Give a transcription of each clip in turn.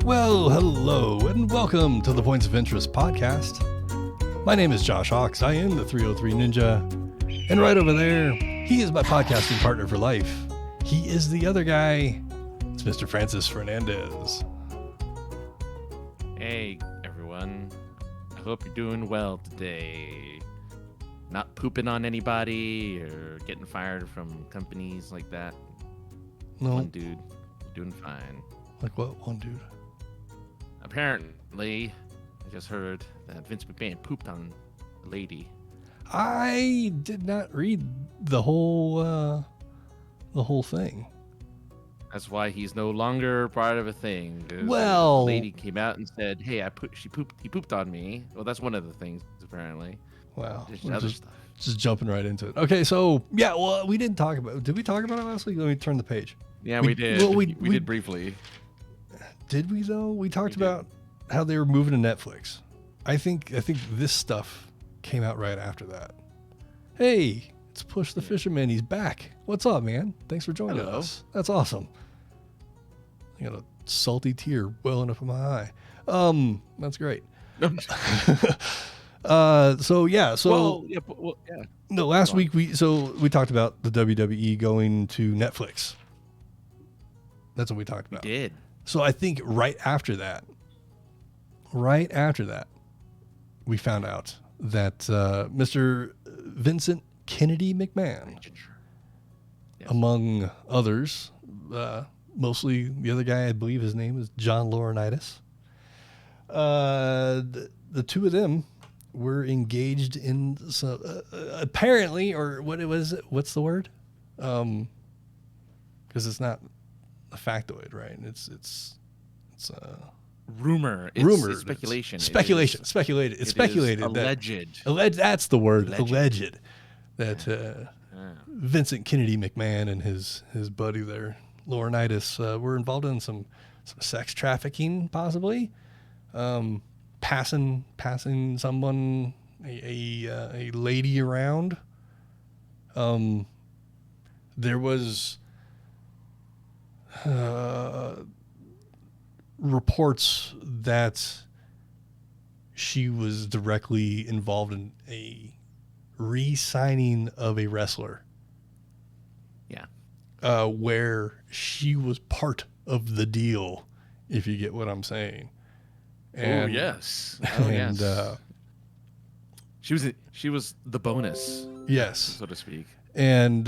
Well, hello, and welcome to the Points of Interest podcast. My name is Josh Hawks. I am the 303 Ninja. And right over there, he is my podcasting partner for life. He is the other guy. It's Mr. Francis Fernandez. Hey, everyone. I hope you're doing well today. Not pooping on anybody or getting fired from companies like that. No. One dude, you're doing fine. Like what? One dude. Apparently, I just heard that Vince McMahon pooped on a lady. I did not read the whole thing. That's why he's no longer part of a thing. Well, the lady came out and said, "Hey, he pooped on me." Well, that's one of the things apparently. Wow. There's other stuff. Just jumping right into it. Okay, so yeah, well, we didn't talk about. Did we talk about it last week? Let me turn the page. Yeah, we did. Well, we did briefly. Did we though? We talked about how they were moving to Netflix. I think this stuff came out right after that. Hey, it's Push the Fisherman. He's back. What's up, man? Thanks for joining us. That's awesome. I got a salty tear welling up in my eye. That's great. So yeah. No, last week we talked about the WWE going to Netflix. That's what we talked about. We did. So I think right after that, we found out that Mr. Vincent Kennedy McMahon, among others, mostly the other guy, I believe his name is John Laurinaitis. The two of them were engaged in apparently, or what's the word? Because it's not a factoid, right? It's rumor. Rumor. It's speculation. Speculation. It's speculated. Alleged. That's the word. Alleged. That Vincent Kennedy McMahon and his buddy there, Laurinaitis, were involved in some sex trafficking, possibly. Passing someone, a lady around. There was reports that she was directly involved in a re-signing of a wrestler. Yeah. Where she was part of the deal, if you get what I'm saying. And, yes. And she was the bonus. Yes. So to speak. And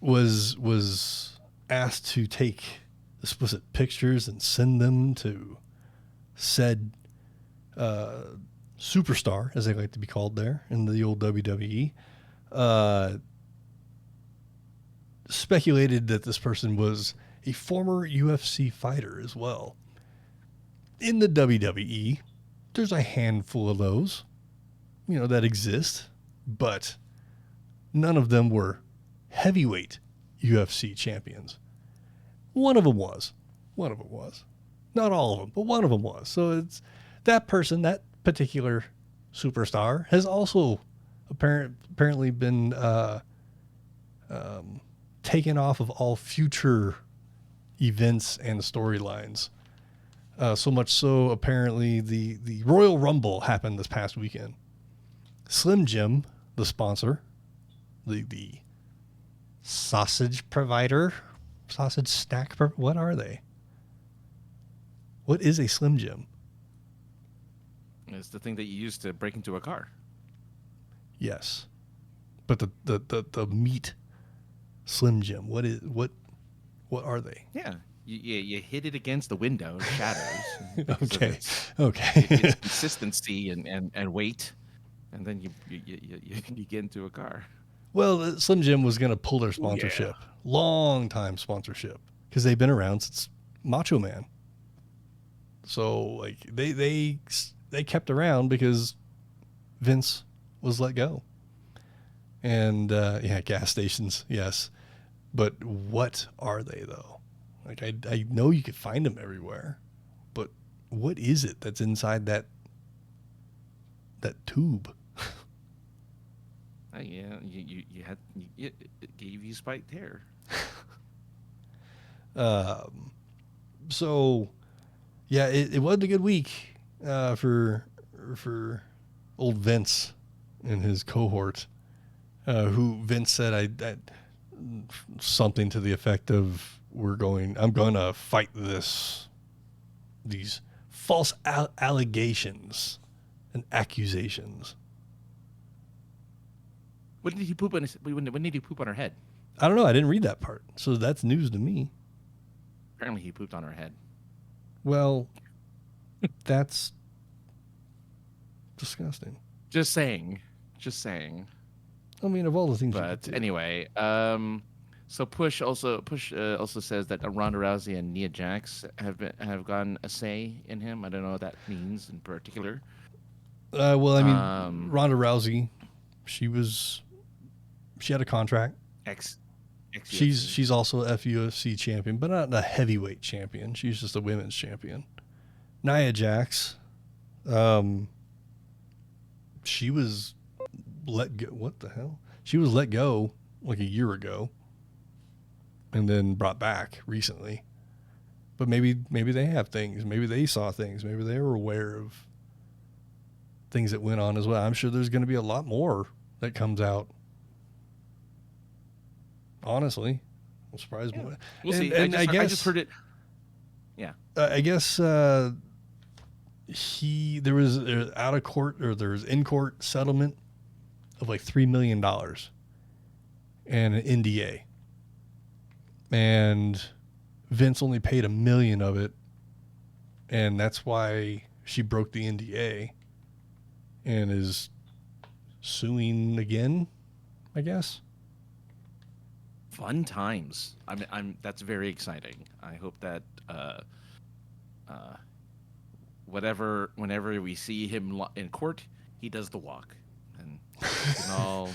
was asked to take explicit pictures and send them to said superstar, as they like to be called there in the old WWE. Speculated that this person was a former UFC fighter as well. In the WWE, there's a handful of those, that exist, but none of them were heavyweight UFC champions. One of them was. Not all of them, but one of them was. So it's that person, that particular superstar, has also apparently been taken off of all future events and storylines. So much so, apparently, the Royal Rumble happened this past weekend. Slim Jim, the sponsor, the sausage provider, sausage snack, what are they? What is a Slim Jim? It's the thing that you use to break into a car. Yes, but the meat Slim Jim. What are they? Yeah. You hit it against the window, it shatters. Okay. It's consistency and weight, and then you get into a car. Well, Slim Jim was going to pull their sponsorship, long time sponsorship, because they've been around since Macho Man. So like they kept around because Vince was let go. And gas stations, yes, but what are they though? Like I know you could find them everywhere, but what is it that's inside that tube? It gave you spiked hair. So Yeah, it wasn't a good week for old Vince and his cohort. Who Vince said I something to the effect of I'm going to fight these false allegations and accusations. When did he poop on when did he poop on her head? I don't know. I didn't read that part, so that's news to me. Apparently, he pooped on her head. Well, that's disgusting. Just saying. I mean, of all the things. But anyway, so Push also says that Ronda Rousey and Nia Jax have gotten a say in him. I don't know what that means in particular. Well, I mean, Ronda Rousey, she had a contract. She's also a FUFC champion, but not a heavyweight champion. She's just a women's champion. Nia Jax, she was let go. What the hell? She was let go like a year ago, and then brought back recently. But maybe they have things. Maybe they saw things. Maybe they were aware of things that went on as well. I'm sure there's going to be a lot more that comes out. Honestly, I'm surprised. Yeah. We'll see. I just heard it. Yeah. I guess there was out of court, or there was in court settlement of like $3 million and an NDA, and Vince only paid $1 million of it, and that's why she broke the NDA and is suing again, I guess. Fun times. That's very exciting. I hope that whenever we see him in court, he does the walk, and we can all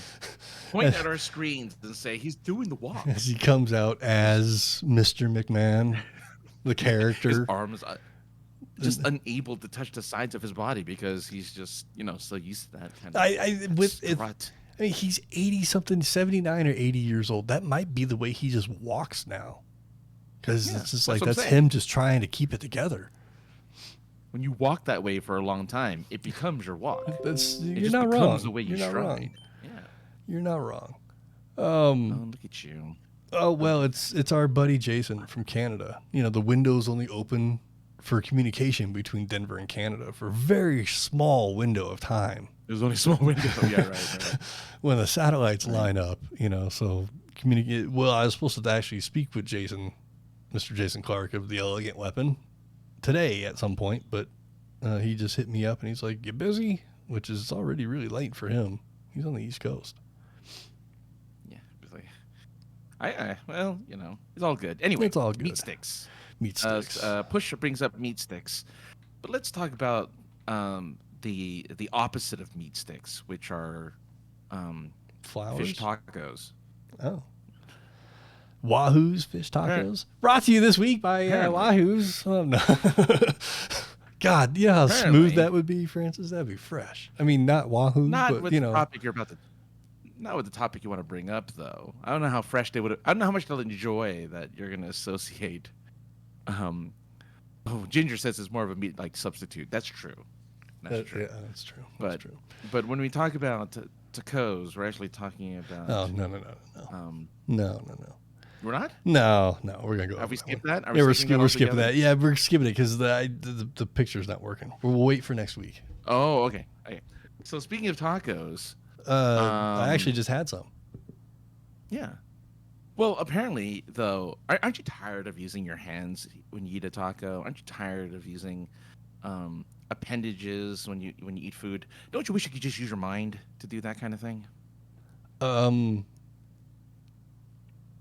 point at our screens and say he's doing the walk as he comes out as Mr. McMahon, the character. His arms just unable to touch the sides of his body because he's just so used to that kind of strut. I mean, he's 80-something, 79 or 80 years old. That might be the way he just walks now. Because it's just like, that's him just trying to keep it together. When you walk that way for a long time, it becomes your walk. You're not wrong. The way you stride. Yeah. You're not wrong. Look at you. Oh, well, it's our buddy Jason from Canada. The window's only open for communication between Denver and Canada for a very small window of time. There's only a small window. Yeah, right. When the satellites line up, so communicate. Well, I was supposed to actually speak with Jason, Mr. Jason Clark of the Elegant Weapon, today at some point, but he just hit me up and he's like, "You busy?" Which is already really late for him. He's on the East Coast. Yeah, well, it's all good. Anyway, it's all good. Meat sticks. Push brings up meat sticks, but let's talk about the opposite of meat sticks, which are flowers, fish tacos. Oh, Wahoo's fish tacos, brought to you this week by Wahoo's. Oh no, God, how smooth that would be, Francis. That'd be fresh. I mean, not Wahoo's, but with the topic you're about to. Not with the topic you want to bring up, though. I don't know how fresh they would. I don't know how much they'll enjoy that you're going to associate. Ginger says it's more of a meat like substitute. That's true. That's true. Yeah, that's true. But when we talk about tacos, we're actually talking about. Oh no. No. We're not. No, we're gonna go. Have we skipped that? We're skipping that. Yeah, we're skipping it because the picture's not working. We'll wait for next week. Oh, okay. So speaking of tacos, I actually just had some. Yeah. Well, apparently, though, aren't you tired of using your hands when you eat a taco? Aren't you tired of using appendages when you eat food? Don't you wish you could just use your mind to do that kind of thing?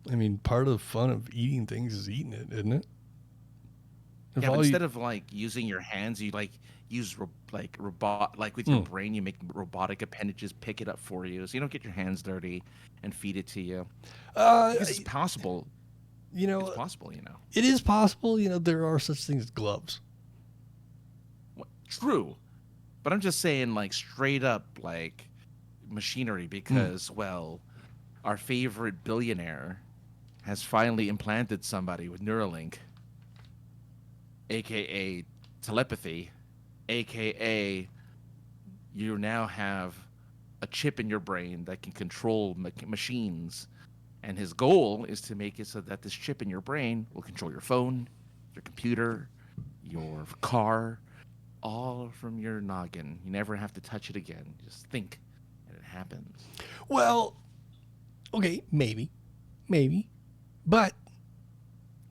I mean, part of the fun of eating things is eating it, isn't it? But instead of using your hands, you use with your brain, you make robotic appendages pick it up for you, so you don't get your hands dirty and feed it to you. Because it's possible. It's possible. It is possible. There are such things as gloves. True, but I'm just saying, straight up, machinery, because our favorite billionaire has finally implanted somebody with Neuralink, aka telepathy, aka you now have a chip in your brain that can control machines. And his goal is to make it so that this chip in your brain will control your phone, your computer, your car, all from your noggin. You never have to touch it again. Just think, and it happens. Well, okay, maybe, but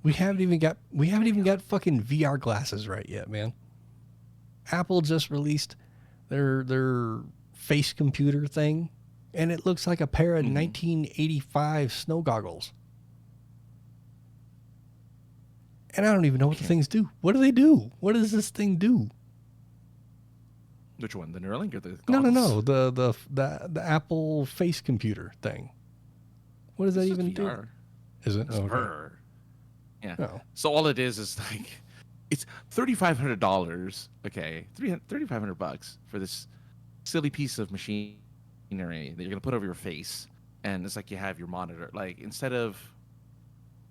we haven't even got fucking VR glasses right yet, man. Apple just released their face computer thing, and it looks like a pair of 1985 snow goggles. And I don't even know what the things do. What do they do? What does this thing do? Which one? The Neuralink or the goggles? No. The Apple face computer thing. What does that even do? Is it? Okay. Yeah. Oh. So all it is like, it's $3,500. Okay, $3,500 for this silly piece of machinery that you're gonna put over your face, and it's like you have your monitor. Like, instead of,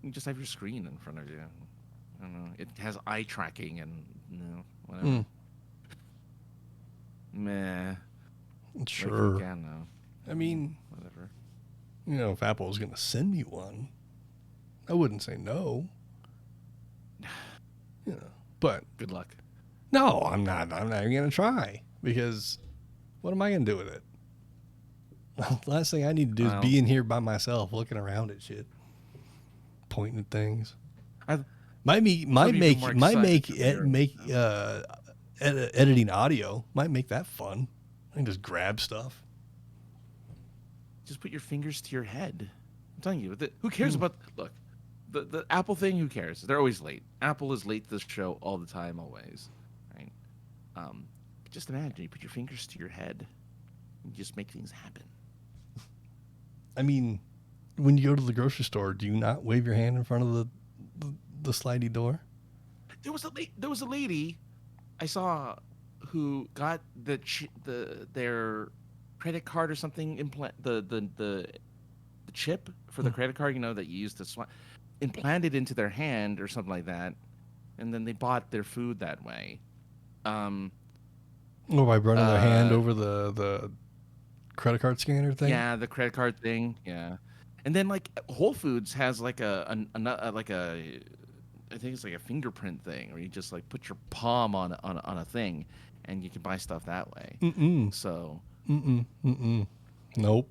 you just have your screen in front of you. I don't know. It has eye tracking and whatever. Meh. Sure. Like, I mean, whatever. If Apple was gonna send me one, I wouldn't say no. But good luck. No, I'm not even gonna try, because what am I gonna do with it? The last thing I need to do is be in here by myself looking around at shit, pointing at things. Editing audio might make that fun. I can just grab stuff. Just put your fingers to your head. I'm telling you, who cares about? Look, the Apple thing. Who cares? They're always late. Apple is late to this show all the time, always. Right? But just imagine you put your fingers to your head, and just make things happen. I mean, when you go to the grocery store, do you not wave your hand in front of the slidey door? There was a lady I saw who got their credit card or something the chip for the credit card, that you use to swipe, implanted into their hand or something like that, and then they bought their food that way. By running their hand over the credit card scanner thing? Yeah, the credit card thing. Yeah, and then like Whole Foods has like I think it's like a fingerprint thing, where you just like put your palm on a thing, and you can buy stuff that way. So. Nope.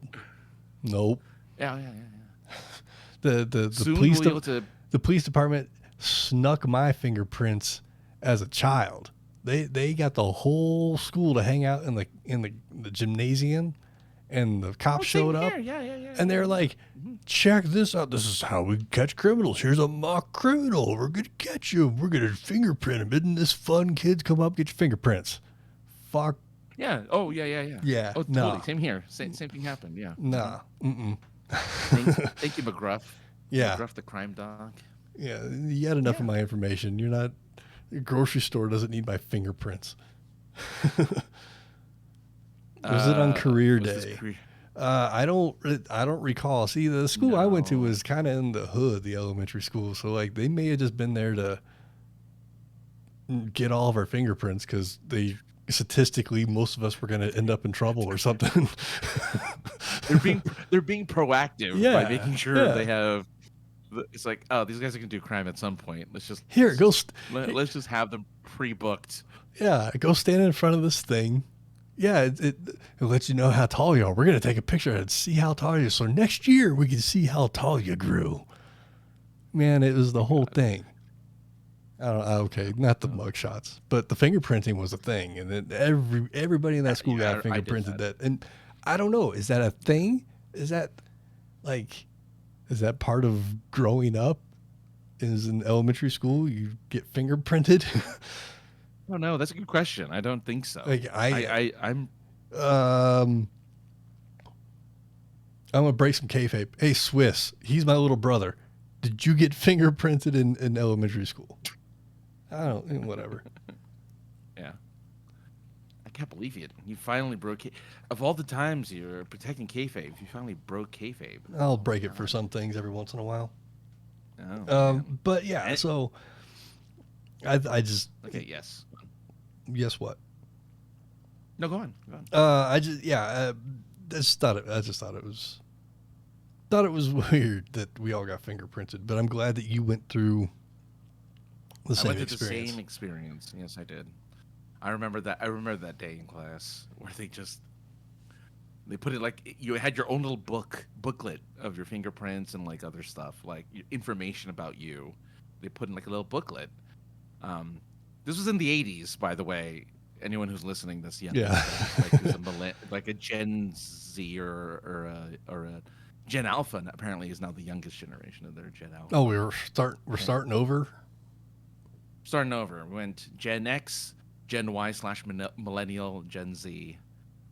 Yeah. The police department snuck my fingerprints as a child. They got the whole school to hang out in the gymnasium, and the cops showed up. Yeah. And they're like, check this out. This is how we catch criminals. Here's a mock criminal. We're going to catch you. We're going to fingerprint him. Isn't this fun? Kids, come up, get your fingerprints. Fuck. Yeah. Oh, yeah. Yeah. Oh, totally. Same here. Same thing happened. Yeah. Nah. Thank you, McGruff. Yeah. McGruff, the crime dog. Yeah. You had enough of my information. You're not. The grocery store doesn't need my fingerprints. Was it on career day? I don't recall. See, the school I went to was kind of in the hood, the elementary school. So like they may have just been there to get all of our fingerprints, because statistically most of us were going to end up in trouble or something. They're being proactive by making sure they have. It's like, oh, these guys are going to do crime at some point. Let's just let's just have them pre-booked. Yeah, go stand in front of this thing. Yeah, it lets you know how tall you are. We're going to take a picture and see how tall you are, so next year we can see how tall you grew. Man, it was the whole thing. I don't know. Okay, not the mug shots, but the fingerprinting was a thing, and then everybody in that school got fingerprinted. That, and I don't know. Is that a thing? Is that part of growing up? Is in elementary school you get fingerprinted? Oh no, that's a good question. I don't think so. Like I'm gonna break some kayfabe. Hey, Swiss, he's my little brother. Did you get fingerprinted in elementary school? I don't. Whatever. Yeah. I can't believe it. You finally broke. Of all the times you're protecting kayfabe, you finally broke kayfabe. I'll break it for some things every once in a while. Oh, but yeah, so I just okay. Yes. Yes, what? No, go on. Go on. I just thought it was weird that we all got fingerprinted, but I'm glad that you went through the same experience. The same experience. Yes, I did. I remember that day in class where they put it like you had your own little booklet of your fingerprints and like other stuff, like information about you. They put in like a little booklet. This was in the 80s, by the way. Anyone who's listening this young, like a Gen Z or a Gen Alpha apparently is now the youngest generation of their Gen Alpha. Oh, we're starting over. Starting over. We went Gen X, Gen Y / Millennial, Gen Z,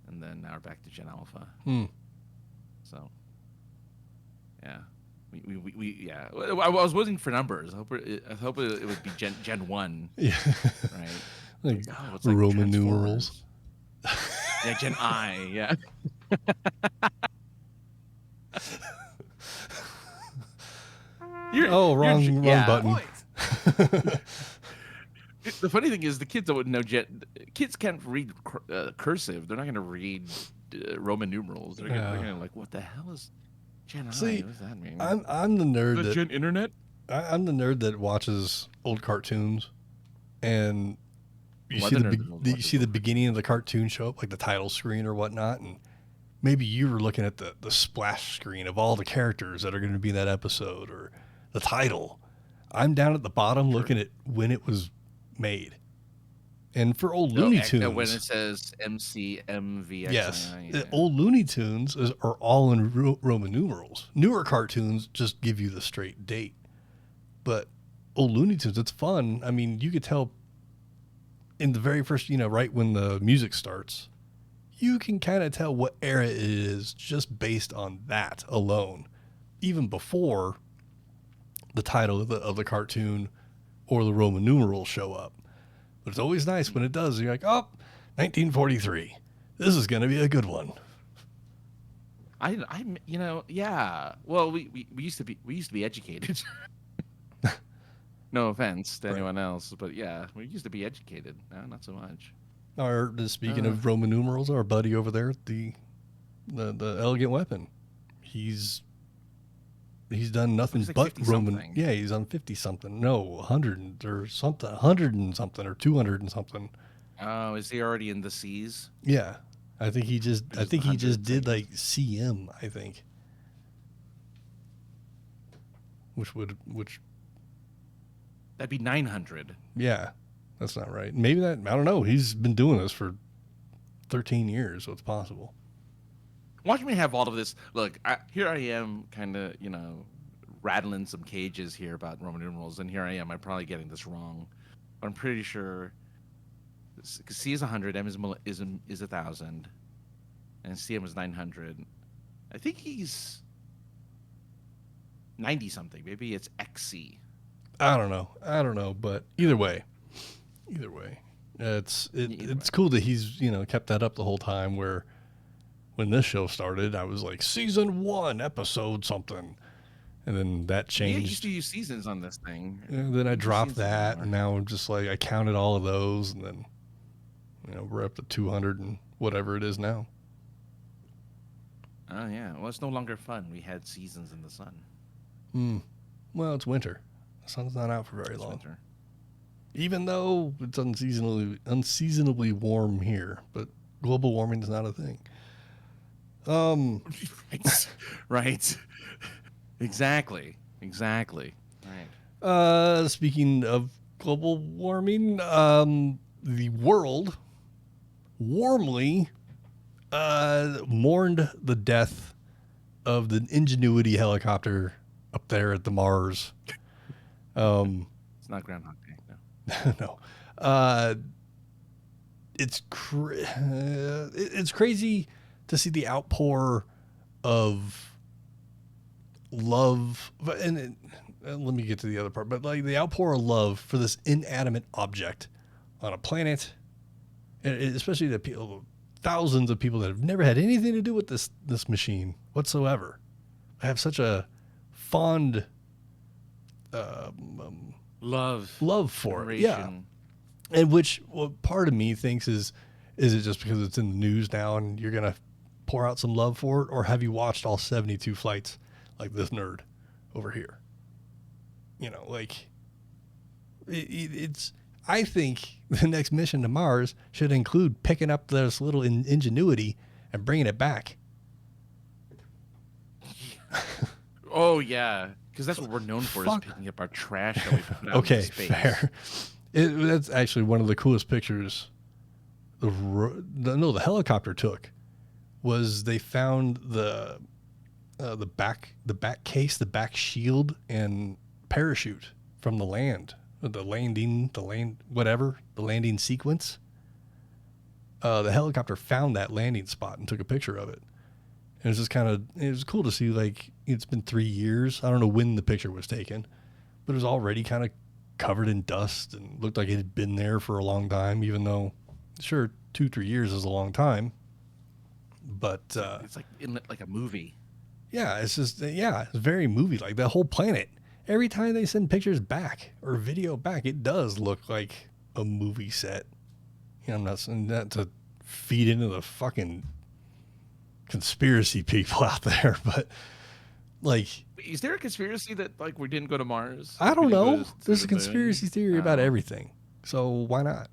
and then now we're back to Gen Alpha. So, yeah, we yeah. I was waiting for numbers. I hope it would be Gen 1. Yeah. Right. Like Roman numerals. Yeah, Gen I. Yeah. Wrong button. The funny thing is, the kids that would know kids can't read cursive. They're not going to read Roman numerals. They're going to like, what the hell is Gen I? What does that mean? I'm the nerd that Gen Internet. I'm the nerd that watches old cartoons, and you see the beginning of the cartoon show up, like the title screen or whatnot, and maybe you were looking at the splash screen of all the characters that are going to be in that episode or the title. I'm down at the bottom looking at when it was made. And for old Looney Tunes, when it says MCMVX, yes, old Looney Tunes are all in Roman numerals. Newer cartoons just give you the straight date, but old Looney Tunes, it's fun. I mean, you could tell in the very first, right when the music starts, you can kind of tell what era it is just based on that alone, even before the title of the cartoon or the Roman numerals show up. But it's always nice when it does. You're like, 1943. This is going to be a good one. Yeah. Well, we used to be educated. No offense to anyone else, but yeah, we used to be educated. No, not so much. Speaking of Roman numerals, our buddy over there at the Elegant Weapon, he's done nothing but Roman. Something. Yeah, he's on 50 something. No, 100 or something, 100 and something, or 200 and something. Oh, is he already in the C's? Yeah, I think he just did like CM. I think, which that'd be 900. Yeah, that's not right. Maybe I don't know. He's been doing this for 13 years, so it's possible. Watch me have all of this. Look, here I am kind of, rattling some cages here about Roman numerals, and here I am. I'm probably getting this wrong, but I'm pretty sure C is 100, M is 1,000, and CM is 900. I think he's 90-something. Maybe it's XC. I don't know, but either way, it's cool that he's kept that up the whole time. Where when this show started, I was like season 1, episode something, and then that changed. Yeah, you used to use seasons on this thing. And then I dropped that, and now I'm just like I counted all of those, and then we're up to 200 and whatever it is now. Oh yeah, well it's no longer fun. We had seasons in the sun. Well, it's winter. The sun's not out for very long. Winter. Even though it's unseasonably warm here, but global warming is not a thing. Right. Exactly. Right. Speaking of global warming, the world warmly mourned the death of the Ingenuity helicopter up there at the Mars. It's not Groundhog Day, no. No. It's crazy to see the outpour of love, and let me get to the other part, but like the outpour of love for this inanimate object on a planet, and especially the people, thousands of people that have never had anything to do with this machine whatsoever. I have such a fond love for it. Yeah. And which what part of me thinks is it just because it's in the news now and you're going to pour out some love for it? Or have you watched all 72 flights like this nerd over here? You know, like it's, I think the next mission to Mars should include picking up this little Ingenuity and bringing it back. Oh, yeah. Because that's what we're known for, is picking up our trash that we put out into space. Fair. That's actually one of the coolest pictures the helicopter took. Was they found the back case, the back shield and parachute from the landing sequence. The helicopter found that landing spot and took a picture of it. And it was just it was cool to see, like, it's been 3 years. I don't know when the picture was taken, but it was already kind of covered in dust and looked like it had been there for a long time, even though, sure, 2-3 years is a long time. But it's like in like a movie. Yeah, it's just it's very movie like. The whole planet. Every time they send pictures back or video back, it does look like a movie set. You know, I'm not saying that to feed into the fucking conspiracy people out there, but like, is there a conspiracy that like we didn't go to Mars? I don't know. There's a conspiracy theory about everything, so why not?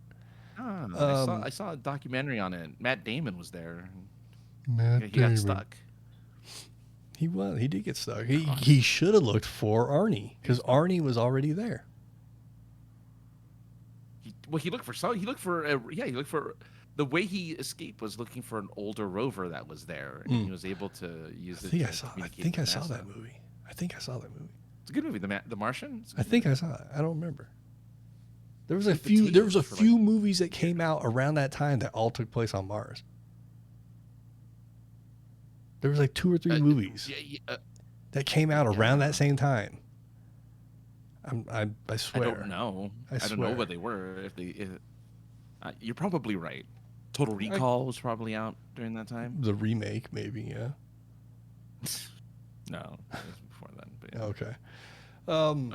I saw a documentary on it. Matt Damon was there. He got stuck. He did get stuck. He should have looked for Arnie, because Arnie was already there. He looked for the way he escaped was looking for an older rover that was there, and he was able to use it. I think I saw that movie. It's a good movie, The Martian. I think I saw it. I don't remember. There was a few movies that came out around that time that all took place on Mars. There was like 2 or 3 movies that came out around that same time. I swear. I don't know. I don't know what they were. You're probably right. Total Recall was probably out during that time. The remake, maybe, yeah. No, it was before then. But yeah. Okay.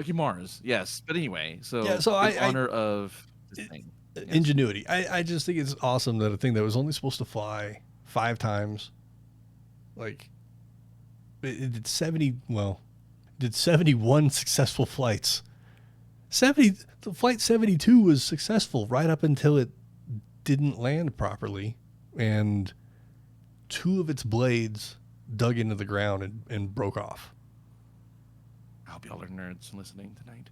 Okay, Mars, yes. But anyway, so in honor of this thing. Ingenuity. I just think it's awesome that a thing that was only supposed to fly 5 times, like, it did 71 successful flights. Flight 72 was successful right up until it didn't land properly, and 2 of its blades dug into the ground and broke off. I hope y'all are nerds listening tonight.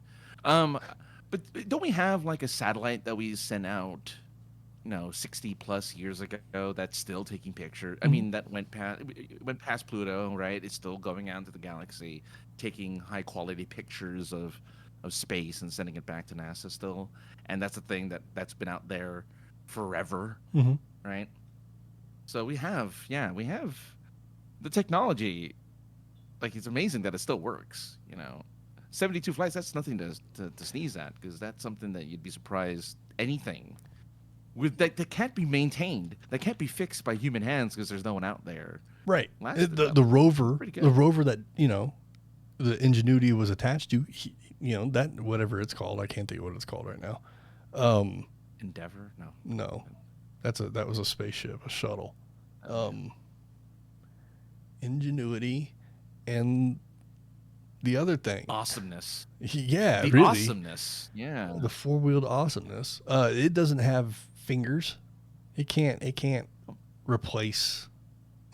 But don't we have like a satellite that we sent out, 60 plus years ago that's still taking pictures? Mm-hmm. I mean, that went past Pluto, right? It's still going out into the galaxy, taking high quality pictures of space and sending it back to NASA still. And that's a thing that's been out there forever, mm-hmm. right? So we have the technology. Like, it's amazing that it still works, 72 flights, that's nothing to sneeze at, because that's something that you'd be surprised anything that can't be maintained, that can't be fixed by human hands because there's no one out there. Right. The rover that, the Ingenuity was attached to, that, whatever it's called, I can't think of what it's called right now. Endeavor? No. That was a spaceship, a shuttle. Ingenuity and the other thing. Awesomeness. Yeah, the really. Awesomeness. Yeah. The 4-wheeled awesomeness. It doesn't have fingers. It can't replace,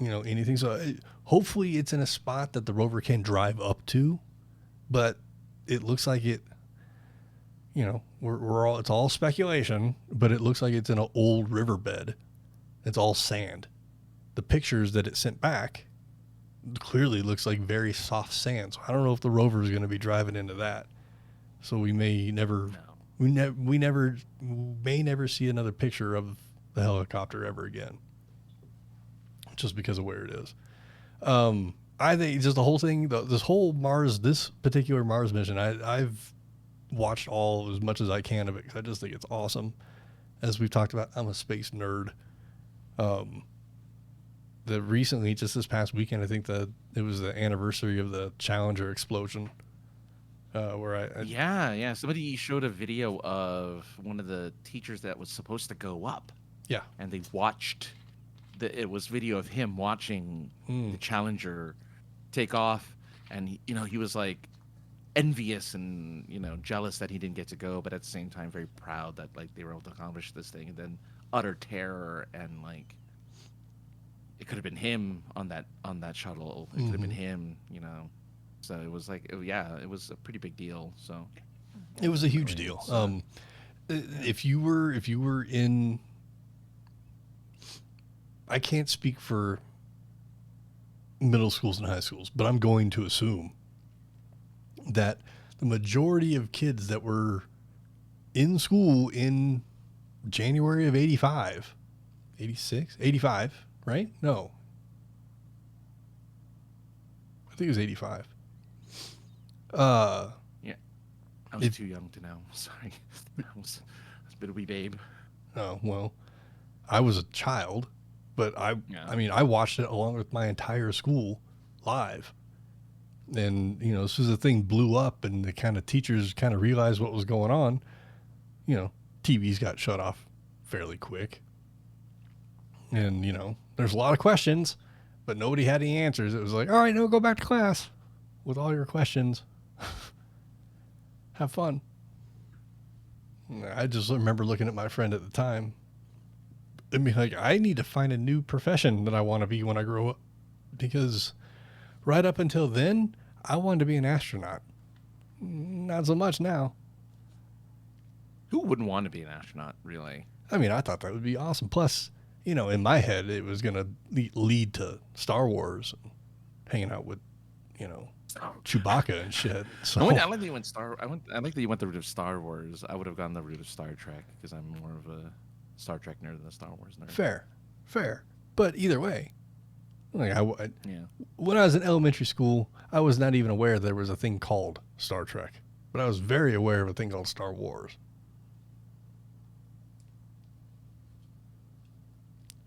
anything. So hopefully it's in a spot that the rover can drive up to, but it looks like it, it's all speculation, but it looks like it's in an old riverbed. It's all sand. The pictures that it sent back clearly looks like very soft sand. So I don't know if the rover is going to be driving into that. So we may never, we may never see another picture of the helicopter ever again, just because of where it is. I think just the whole thing, this particular Mars mission, I've watched as much as I can of it, because I just think it's awesome. As we've talked about, I'm a space nerd. Recently, just this past weekend, I think it was the anniversary of the Challenger explosion. Yeah. Somebody showed a video of one of the teachers that was supposed to go up. Yeah. And they watched it was video of him watching the Challenger take off, and he was like envious and jealous that he didn't get to go, but at the same time very proud that like they were able to accomplish this thing. And then utter terror, and like it could have been him on that shuttle. It could have been him, So it was like, it was a pretty big deal. So it was a huge deal. If you were in, I can't speak for middle schools and high schools, but I'm going to assume that the majority of kids that were in school in January of 85, 86, 85, right? No. I think it was 85. Yeah. I was too young to know. Sorry. I was a bit of a wee babe. Oh, well, I was a child, but I mean, I watched it along with my entire school live. And, as soon as the thing blew up and the kind of teachers kind of realized what was going on, TVs got shut off fairly quick. And, there's a lot of questions, but nobody had any answers. It was like, all right, no, go back to class with all your questions. Have fun. I just remember looking at my friend at the time and be like, I need to find a new profession that I want to be when I grow up, because right up until then, I wanted to be an astronaut. Not so much now. Who wouldn't want to be an astronaut, really? I mean, I thought that would be awesome. Plus, in my head, it was going to lead to Star Wars and hanging out with, Chewbacca and shit. So I like that you went I like that you went the route of Star Wars. I would have gone the route of Star Trek because I'm more of a Star Trek nerd than a Star Wars nerd. Fair. But either way, like when I was in elementary school, I was not even aware there was a thing called Star Trek, but I was very aware of a thing called Star Wars.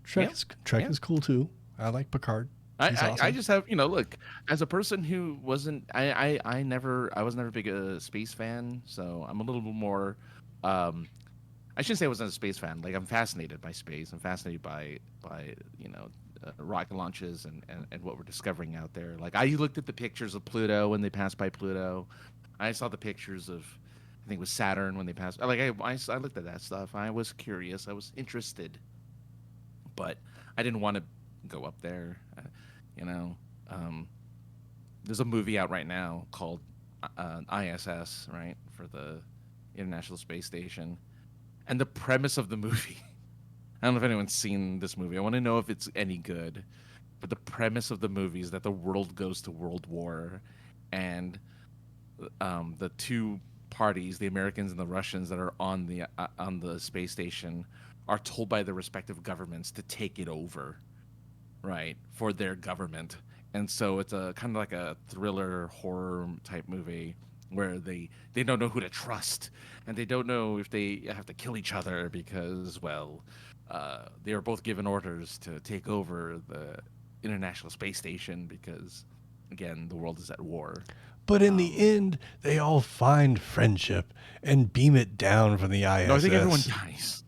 Trek is cool too. I like Picard. Awesome. I just have, look, as a person who wasn't, I was never big a space fan, so I'm a little bit more, I shouldn't say I wasn't a space fan. Like, I'm fascinated by space. I'm fascinated by rocket launches and what we're discovering out there. Like, I looked at the pictures of Pluto when they passed by Pluto. I saw the pictures of, I think it was Saturn when they passed. Like, I looked at that stuff. I was curious. I was interested, but I didn't want to go up there. There's a movie out right now called ISS, right, for the International Space Station. And the premise of the movie, I don't know if anyone's seen this movie. I want to know if it's any good. But the premise of the movie is that the world goes to world war, and the two parties, the Americans and the Russians that are on the space station, are told by their respective governments to take it over, right, for their government. And so it's a kind of like a thriller horror type movie where they don't know who to trust, and they don't know if they have to kill each other because, well, they are both given orders to take over the International Space Station because, again, the world is at war. But in the end, they all find friendship and beam it down from the ISS. No, I think everyone dies.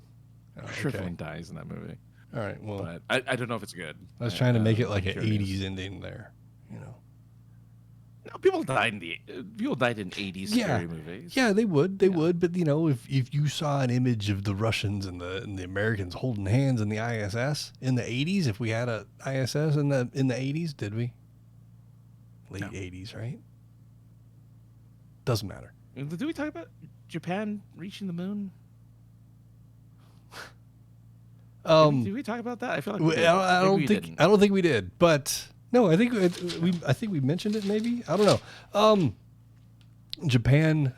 Oh, I'm sure everyone dies in that movie. All right, well, but I don't know if it's good. I was trying to make it like an 80s ending there, No, people died in 80s scary movies. Yeah, they would. But if you saw an image of the Russians and the Americans holding hands in the ISS in the 80s, if we had a ISS in the 80s, did we? Late 80s, right? Doesn't matter. Did we talk about Japan reaching the moon? Did we talk about that? I feel like I don't think we did. But no, I think we mentioned it. Maybe, I don't know. Japan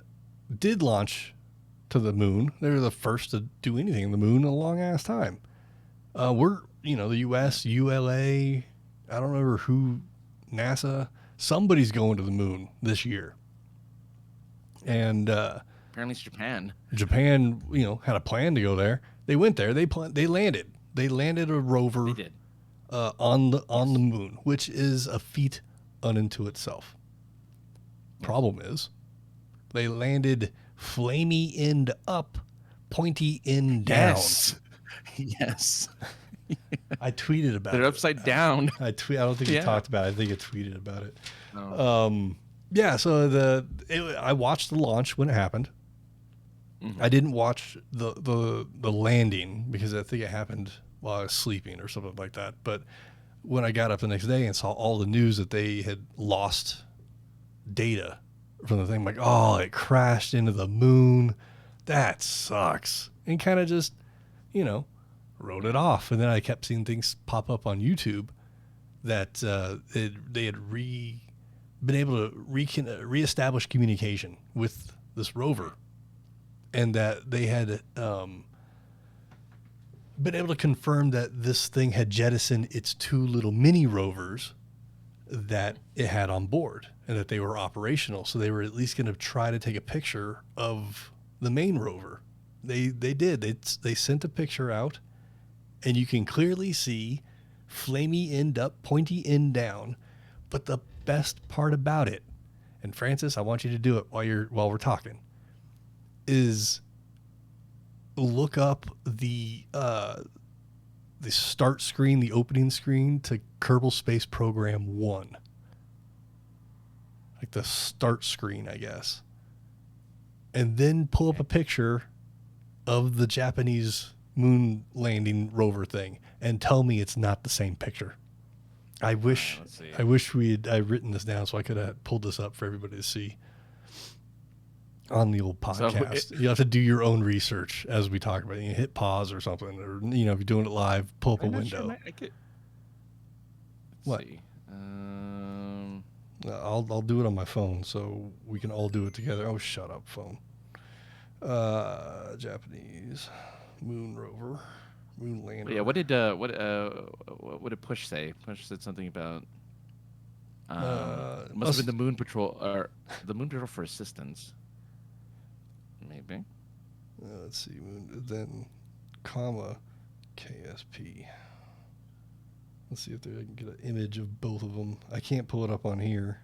did launch to the moon. They were the first to do anything in the moon in a long ass time. We're the U.S., ULA. I don't remember who, NASA. Somebody's going to the moon this year. And apparently it's Japan. Japan, had a plan to go there. They went there. They landed. They landed a rover. They did. On the moon, which is a feat unto itself. Problem is, They landed flamey end up, pointy end down. Yes. I tweeted about it. They're upside down. I don't think I talked about it. I think I tweeted about it. No. Yeah, so I watched the launch when it happened. I didn't watch the landing because I think it happened while I was sleeping or something like that. But when I got up the next day and saw all the news that they had lost data from the thing, I'm like, oh, it crashed into the moon. That sucks. And kind of just, wrote it off. And then I kept seeing things pop up on YouTube that they had been able to reestablish communication with this rover, and that they had been able to confirm that this thing had jettisoned its 2 little mini rovers that it had on board, and that they were operational. So they were at least going to try to take a picture of the main rover. They did. They sent a picture out, and you can clearly see flamey end up, pointy end down. But the best part about it, and Francis, I want you to do it while we're talking, is look up the start screen, the opening screen to Kerbal Space Program 1. Like the start screen, I guess. And then pull up a picture of the Japanese moon landing rover thing and tell me it's not the same picture. I wish I'd written this down so I could have pulled this up for everybody to see on the old podcast. So you have to do your own research as we talk about it. You hit pause or something, or if you're doing it live, pull up a window. Sure I could... What? See. I'll do it on my phone so we can all do it together. Oh, shut up, phone. Japanese moon rover, moon lander. Yeah. What did Push say? Push said something about. Must have been the Moon Patrol or the Moon Patrol for assistance. Maybe. Let's see. Then, comma, KSP. Let's see if I can get an image of both of them. I can't pull it up on here.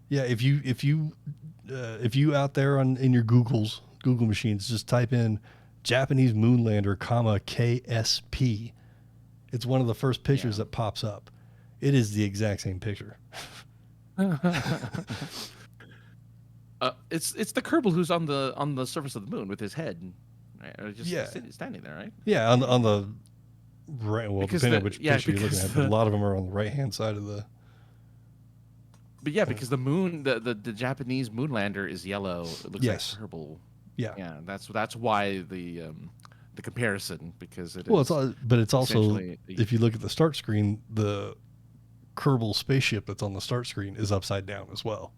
Yeah, if you out there in your Google machines, just type in Japanese Moonlander, comma KSP. It's one of the first pictures that pops up. It is the exact same picture. It's the Kerbal who's on the surface of the moon with his head, right? Just standing there, right? Yeah, on the right. Well, depending on which picture you're looking at, but a lot of them are on the right hand side of the. But yeah, because the moon, the Japanese Moonlander is yellow. It looks like Kerbal. Yeah, that's why the comparison, because it. Well, it's also if you look at the start screen, the Kerbal spaceship that's on the start screen is upside down as well.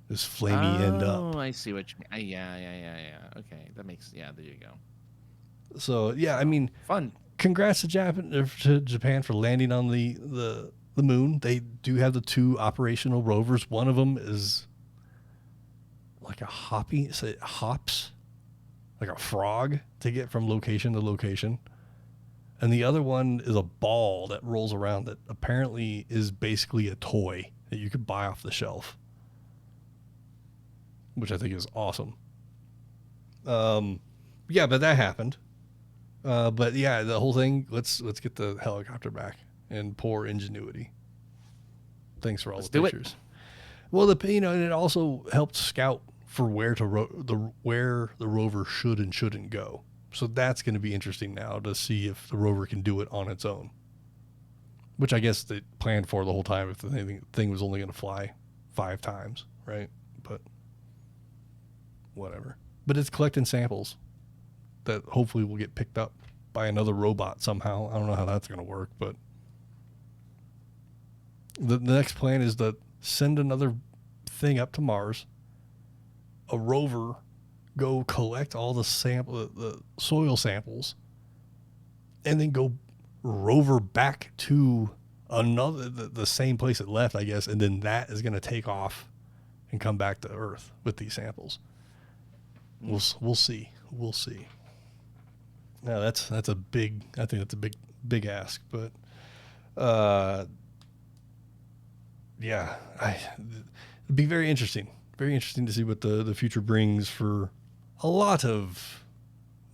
This flamey end up. Oh, I see what you mean. Yeah. Okay, that makes there you go. So yeah, I mean, fun. Congrats to Japan for landing on the moon. They do have the 2 operational rovers. One of them is like hops, like a frog to get from location to location. And the other one is a ball that rolls around that apparently is basically a toy that you could buy off the shelf, which I think is awesome. Yeah, but that happened. But yeah, the whole thing, let's get the helicopter back and pour Ingenuity. Thanks for all the pictures. Well, and it also helped scout for where the rover should and shouldn't go. So that's going to be interesting now to see if the rover can do it on its own, which I guess they planned for the whole time if the thing was only going to fly 5 times, right? But whatever. But it's collecting samples that hopefully will get picked up by another robot somehow. I don't know how that's going to work, but the next plan is to send another thing up to Mars, a rover, go collect all the soil samples, and then go rover back to the same place it left, I guess, and then that is going to take off and come back to Earth with these samples. We'll see. We'll see. Now that's a big. I think that's a big ask, but yeah, it'd be very interesting very interesting to see what the future brings for a lot of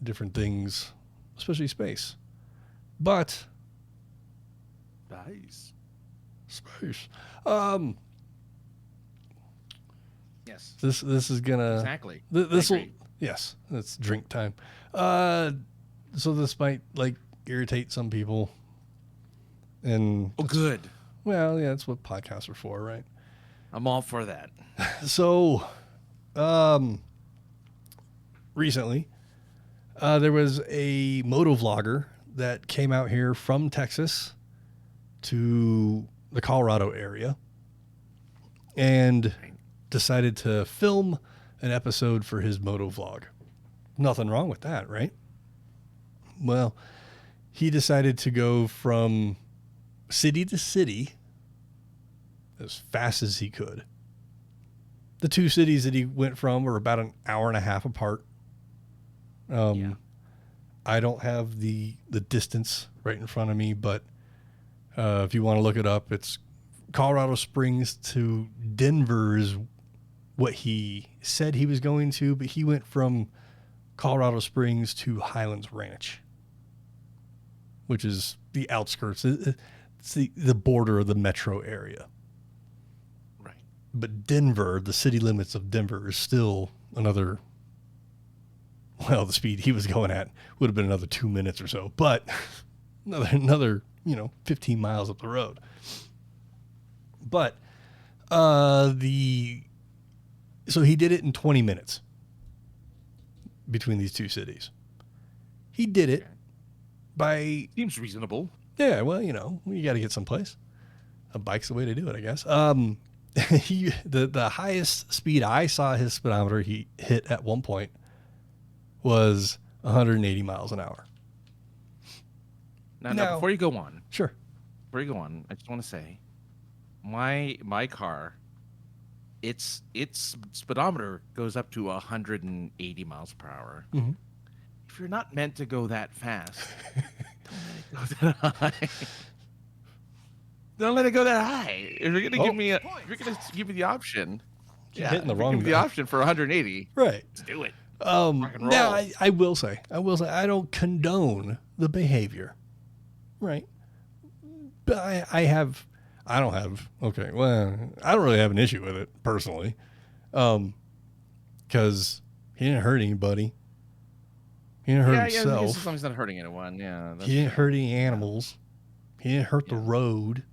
different things, especially space. But space. Yes. This is gonna exactly. This will yes. It's drink time. So this might like irritate some people. And good. Well, yeah, that's what podcasts are for, right? I'm all for that. So, recently, there was a motovlogger that came out here from Texas to the Colorado area and decided to film an episode for his motovlog. Nothing wrong with that, right? Well, he decided to go from city to city as fast as he could. The two cities that he went from were about an hour and a half apart. I don't have the distance right in front of me, but if you want to look it up, it's Colorado Springs to Denver is what he said he was going to, but he went from Colorado Springs to Highlands Ranch, which is the outskirts. It's the border of the metro area. Right. But Denver, the city limits of Denver, is still another, well, the speed he was going at would have been another 2 minutes or so, but another 15 miles up the road. But so he did it in 20 minutes between these two cities. He did it by... Seems reasonable. Yeah, well, you got to get someplace. A bike's the way to do it, I guess. The highest speed I saw his speedometer he hit at one point was 180 miles an hour. Now, before you go on. Sure. Before you go on, I just want to say, my car, its speedometer goes up to 180 miles per hour. Mm-hmm. If you're not meant to go that fast, don't let it go that high. Don't let it go that high. If you're gonna give me the option, hitting the wrong. Give me the option for 180. Right. Let's do it. Now I will say I don't condone the behavior. Right. But I don't really have an issue with it personally. Because he didn't hurt anybody. He didn't hurt himself. As long as he's not hurting anyone. Yeah. He didn't hurt any animals. He didn't hurt the road.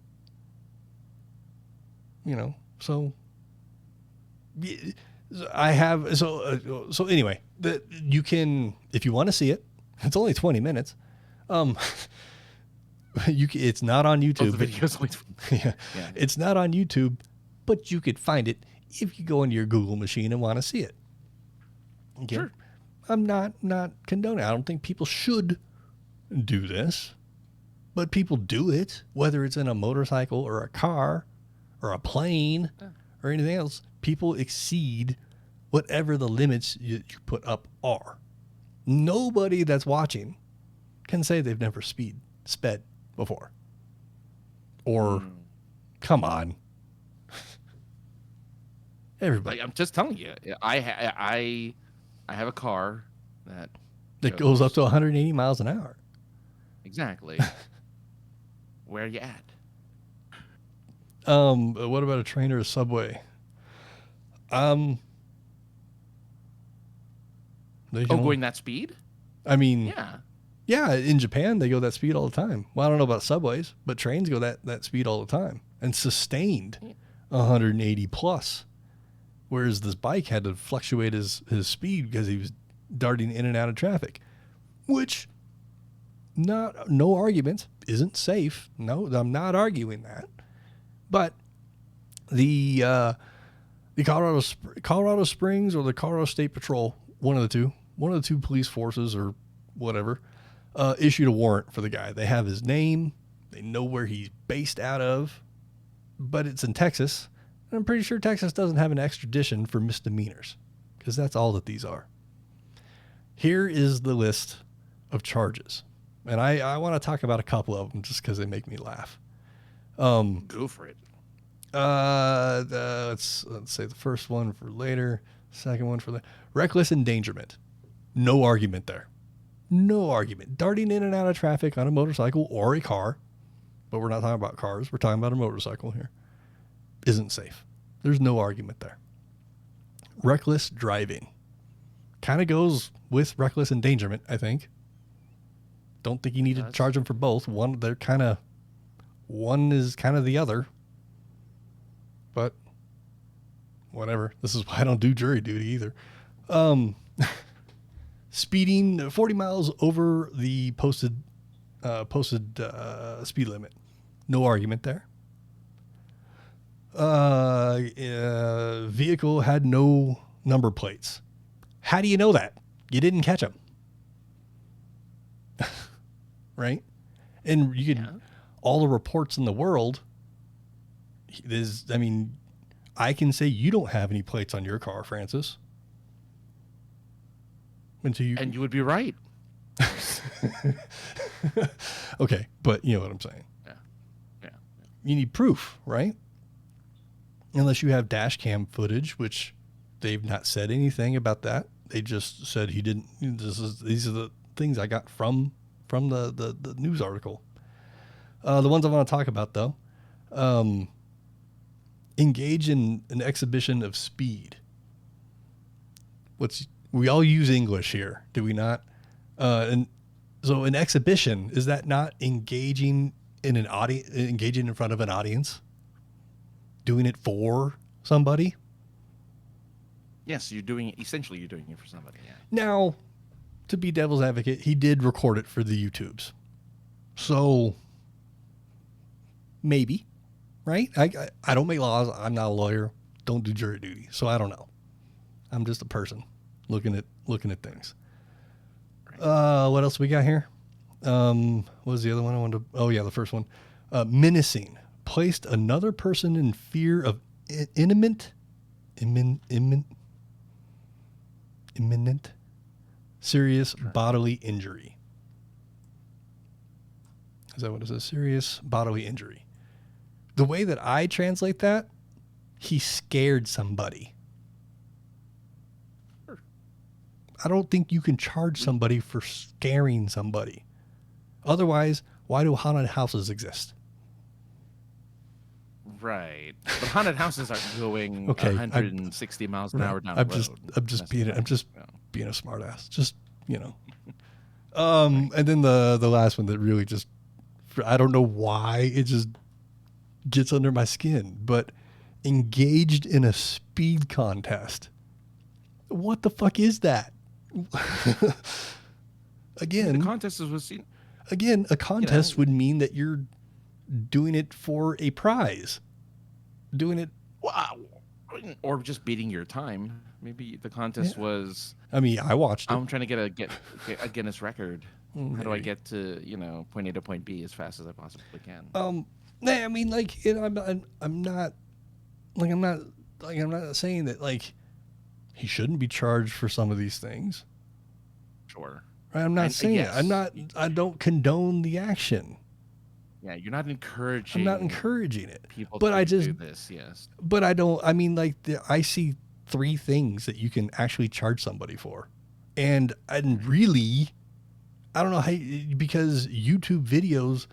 So I have so anyway, you can, if you want to see it, it's only 20 minutes. It's not on YouTube. The video's only 20 minutes. Yeah. It's not on YouTube, but you could find it if you go into your Google machine and want to see it. Okay. Sure. I'm not condoning. I don't think people should do this, but people do it, whether it's in a motorcycle or a car or a plane or anything else. People exceed whatever the limits you put up are. Nobody that's watching can say they've never sped before. Or, come on. Everybody. I'm just telling you, I have a car that goes up to 180 miles an hour. Exactly. Where are you at? What about a train or a subway? Going that speed? I mean, yeah. In Japan they go that speed all the time. Well, I don't know about subways, but trains go that speed all the time and sustained 180 plus. Whereas this bike had to fluctuate his speed because he was darting in and out of traffic, which no argument isn't safe. No, I'm not arguing that. But the Colorado Springs or the Colorado State Patrol, one of the two police forces or whatever, issued a warrant for the guy. They have his name. They know where he's based out of, but it's in Texas. And I'm pretty sure Texas doesn't have an extradition for misdemeanors because that's all that these are. Here is the list of charges. And I want to talk about a couple of them just because they make me laugh. Go for it. Let's say the first one for later, second one for later. Reckless endangerment. No argument there. No argument. Darting in and out of traffic on a motorcycle or a car, but we're not talking about cars. We're talking about a motorcycle here. Isn't safe. There's no argument there. Reckless driving. Kind of goes with reckless endangerment, I think. Don't think you need to charge them for both. One is kind of the other. But whatever. This is why I don't do jury duty either. Speeding 40 miles over the posted speed limit. No argument there. Vehicle had no number plates. How do you know that? You didn't catch them. Right? And you can, all the reports in the world, I can say you don't have any plates on your car, Francis. And you would be right. Okay, but you know what I'm saying. Yeah. You need proof, right? Unless you have dash cam footage, which they've not said anything about that. They just said he didn't. These are the things I got from the news article. The ones I want to talk about, though. Engage in an exhibition of speed. We all use English here, do we not? And so an exhibition, is that not engaging in an audience, engaging in front of an audience? Doing it for somebody? Yes, essentially you're doing it for somebody, yeah. Now, to be devil's advocate, he did record it for the YouTubes. So maybe, right? I don't make laws. I'm not a lawyer. Don't do jury duty. So I don't know. I'm just a person looking at things. What else we got here? What was the other one I wanted to? Oh yeah, the first one. Menacing. Placed another person in fear of imminent serious bodily injury. Is that what it says? Serious bodily injury. The way that I translate that, he scared somebody. I don't think you can charge somebody for scaring somebody. Otherwise, why do haunted houses exist? Right. But haunted houses are going 160 miles an hour down the road. I'm just being a smart ass. Just, and then the last one that really just, I don't know why it just gets under my skin, but engaged in a speed contest. What the fuck is that? Again, the contest was seen. Again, a contest would mean that you're doing it for a prize. Doing it, wow, or just beating your time. Maybe the contest was. I mean, I watched it. I'm trying to get a Guinness record. Maybe. How do I get to point A to point B as fast as I possibly can? I mean, I'm not saying that he shouldn't be charged for some of these things. Sure. Right? I'm not saying it. I don't condone the action. Yeah, you're not encouraging. I'm not encouraging it. People but to do this, yes. But I don't. I mean, I see 3 things that you can actually charge somebody for, and really, I don't know how, because YouTube videos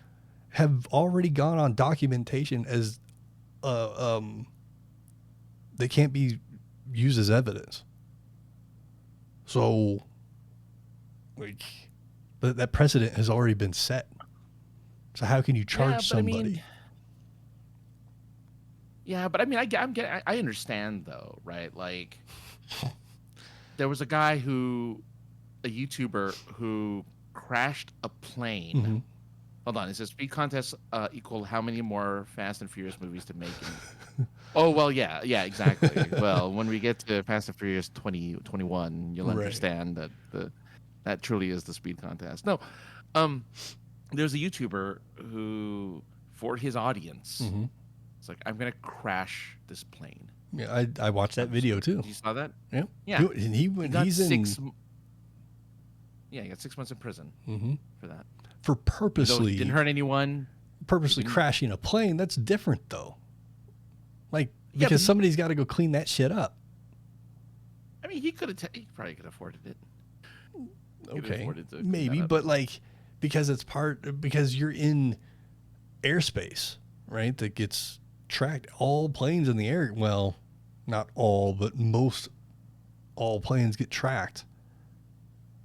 have already gone on documentation as, they can't be used as evidence. So, that precedent has already been set. So how can you charge somebody? I understand though, right? Like, there was a guy a YouTuber who crashed a plane. Mm-hmm. Hold on, it says speed contest equal how many more Fast and Furious movies to make? Oh well, yeah, exactly. Well, when we get to Fast and Furious 2021, you'll understand that truly is the speed contest. No, there's a YouTuber who, for his audience, it's like, I'm gonna crash this plane. Yeah, I watched that video too. You saw that? Yeah. And he got 6 months in prison for that. For purposely didn't hurt anyone. Purposely crashing a plane, that's different though. Like, because somebody's got to go clean that shit up. I mean, he probably could have afforded it. Okay, maybe, but like, because you're in airspace, right? That gets tracked. All planes in the air, well, not all, but most all planes get tracked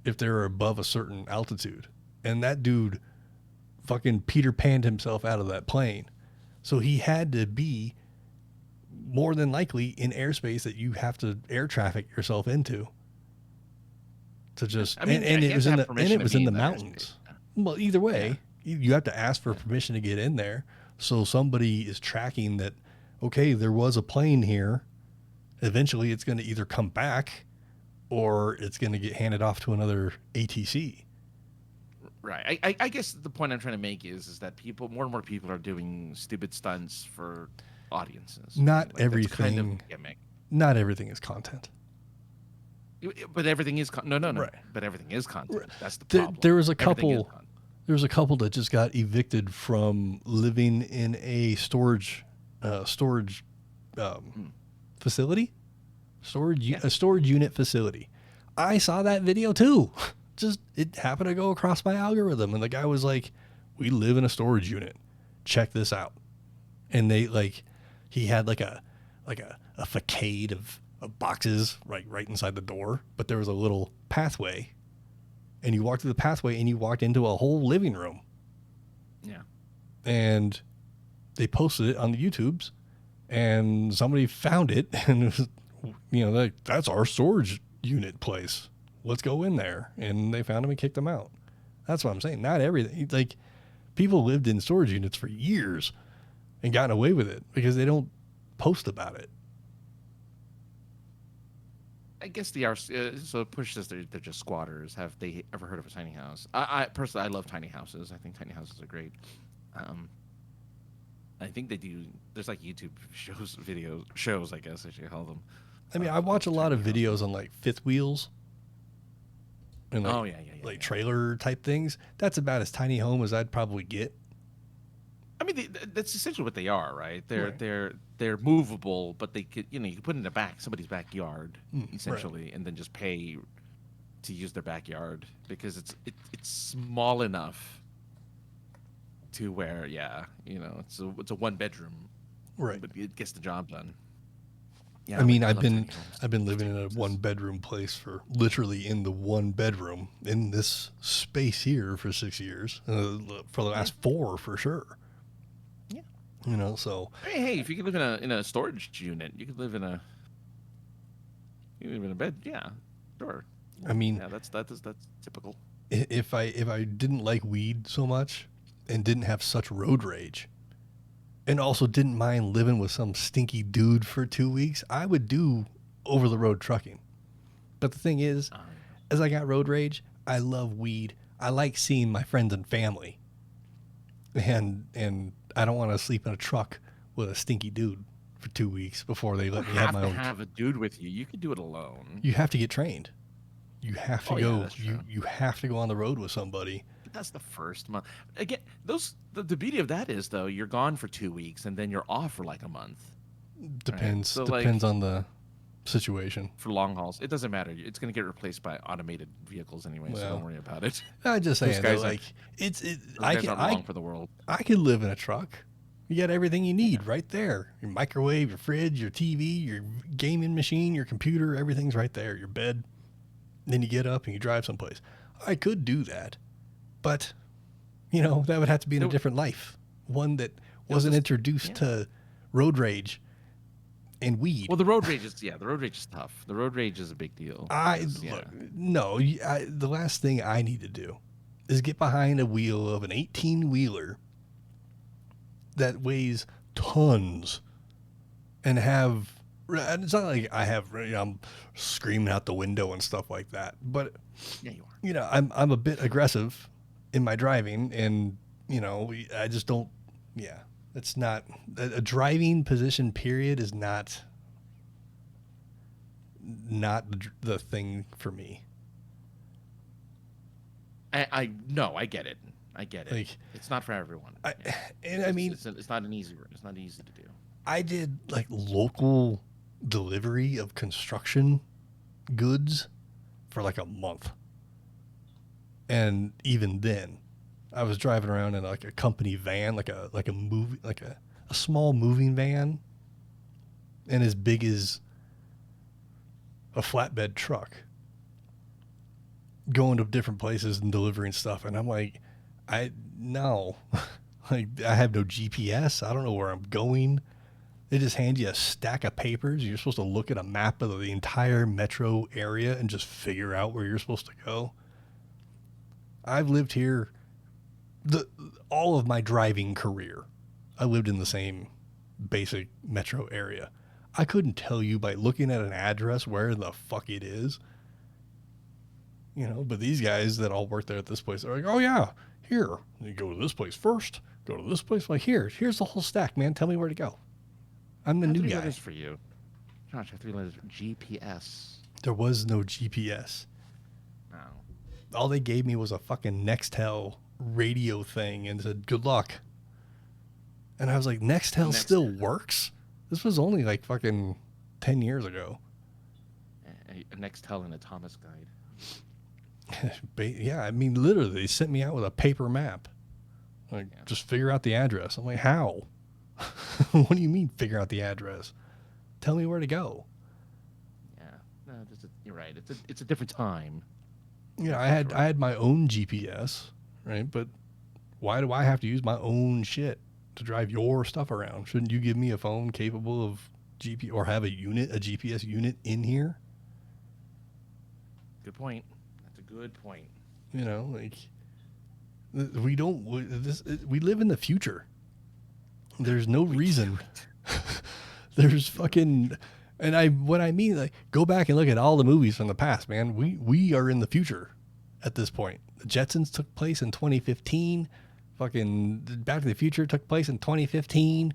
if they're above a certain altitude. And that dude fucking Peter Panned himself out of that plane. So he had to be more than likely in airspace that you have to air traffic yourself into. To just, it was in the mountains. Well, either way, you have to ask for permission to get in there. So somebody is tracking that, okay, there was a plane here. Eventually it's going to either come back or it's going to get handed off to another ATC. Right. I guess the point I'm trying to make is that more and more people are doing stupid stunts for audiences. Not everything. Not everything is content. But everything is no. Right. But everything is content. That's the problem. There was a couple that just got evicted from living in a storage facility, a storage unit facility. I saw that video too. Just it happened to go across my algorithm, and the guy was like, "We live in a storage unit. Check this out." And he had like a facade of boxes right inside the door, but there was a little pathway, and you walked through the pathway and you walked into a whole living room. Yeah. And they posted it on the YouTubes, and somebody found it, and it was, that's our storage unit place. Let's go in there. And they found him and kicked him out. That's what I'm saying. Not everything. Like, people lived in storage units for years and gotten away with it because they don't post about it. I guess so push says they're just squatters. Have they ever heard of a tiny house? I personally, I love tiny houses. I think tiny houses are great. I think they do. There's like YouTube shows, I guess I should call them. I mean, I watch a lot of videos on like fifth wheels and like trailer type things. That's about as tiny home as I'd probably get. I mean, that's essentially what they are, right? They're movable, but they could, you can put it in somebody's backyard, essentially, right. And then just pay to use their backyard because it's small enough to where, it's a 1 bedroom, right? But it gets the job done. Yeah, I mean, I've been living in a 1 bedroom place literally in the 1 bedroom in this space here for 6 years, for the last 4 for sure. Yeah. So. Hey, if you could live in a storage unit, you could live in a bed. Yeah, sure. I mean, that's typical. If I didn't like weed so much and didn't have such road rage, and also didn't mind living with some stinky dude for 2 weeks, I would do over the road trucking. But the thing is, as I got road rage, I love weed. I like seeing my friends and family. And I don't want to sleep in a truck with a stinky dude for 2 weeks before they let me have my own. You have a dude with you. You could do it alone. You have to get trained. You have to go. You have to go on the road with somebody. That's the first month. Again, the beauty of that is, though, you're gone for 2 weeks and then you're off for like a month. Depends. Right? So depends on the situation. For long hauls, it doesn't matter. It's going to get replaced by automated vehicles anyway, so don't worry about it. I just saying, long for the world. I could live in a truck. You got everything you need right there. Your microwave, your fridge, your TV, your gaming machine, your computer, everything's right there. Your bed. Then you get up and you drive someplace. I could do that. But, that would have to be in a different life. One that wasn't introduced to road rage and weed. Well, the road rage is tough. The road rage is a big deal. The last thing I need to do is get behind a wheel of an 18-wheeler that weighs tons and have, it's not like I'm screaming out the window and stuff like that, but you are. I'm a bit aggressive in my driving, and I just don't. Yeah, it's not a driving position. Period is not the thing for me. I get it. Like, it's not for everyone. It's not easy to do. I did like local delivery of construction goods for like a month. And even then, I was driving around in like a company van, like a small moving van, and as big as a flatbed truck, going to different places and delivering stuff. And I'm like, no, like I have no GPS. I don't know where I'm going. They just hand you a stack of papers. You're supposed to look at a map of the entire metro area and just figure out where you're supposed to go. I've lived here all of my driving career. I lived in the same basic metro area. I couldn't tell you by looking at an address where the fuck it is. You know, but these guys that all work there at this place, they're like, oh yeah, here, you go to this place first, go to this place. I'm like, here's the whole stack, man. Tell me where to go. I'm the new guy. Letters for you. Josh, I have 3 letters. GPS. There was no GPS. No. All they gave me was a fucking Nextel radio thing and said, good luck. And I was like, Nextel still works? This was only like fucking 10 years ago. A Nextel and a Thomas guide. Yeah, I mean, literally, they sent me out with a paper map. Like, just figure out the address. I'm like, how? What do you mean, figure out the address? Tell me where to go. Yeah, no, you're right. It's a different time. Yeah, I had my own GPS, right? But why do I have to use my own shit to drive your stuff around? Shouldn't you give me a phone capable of GPS or have a GPS unit in here? Good point. That's a good point. You know, like we live in the future. There's no reason. There's fucking, what I mean, like, go back and look at all the movies from the past, man. We are in the future at this point. The Jetsons took place in 2015. Fucking Back to the Future took place in 2015.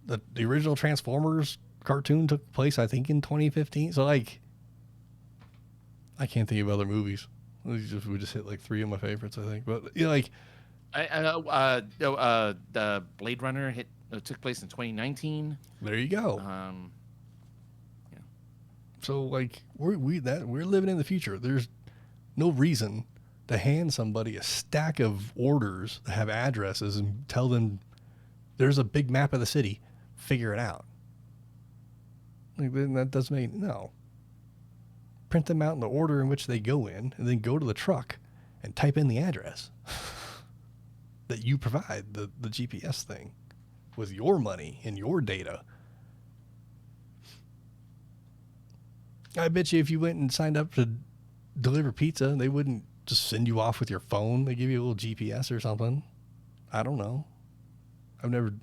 The original Transformers cartoon took place, I think, in 2015. So, like, I can't think of other movies. We just hit like 3 of my favorites, I think. But, you know, like, the Blade Runner took place in 2019. There you go. Yeah. So like we're living in the future. There's no reason to hand somebody a stack of orders that have addresses and tell them there's a big map of the city. Figure it out. Like that doesn't make no. Print them out in the order in which they go in, and then go to the truck and type in the address that you provide, the GPS thing, with your money and your data. I bet you if you went and signed up to deliver pizza, they wouldn't just send you off with your phone. They give you a little GPS or something. I don't know. I've never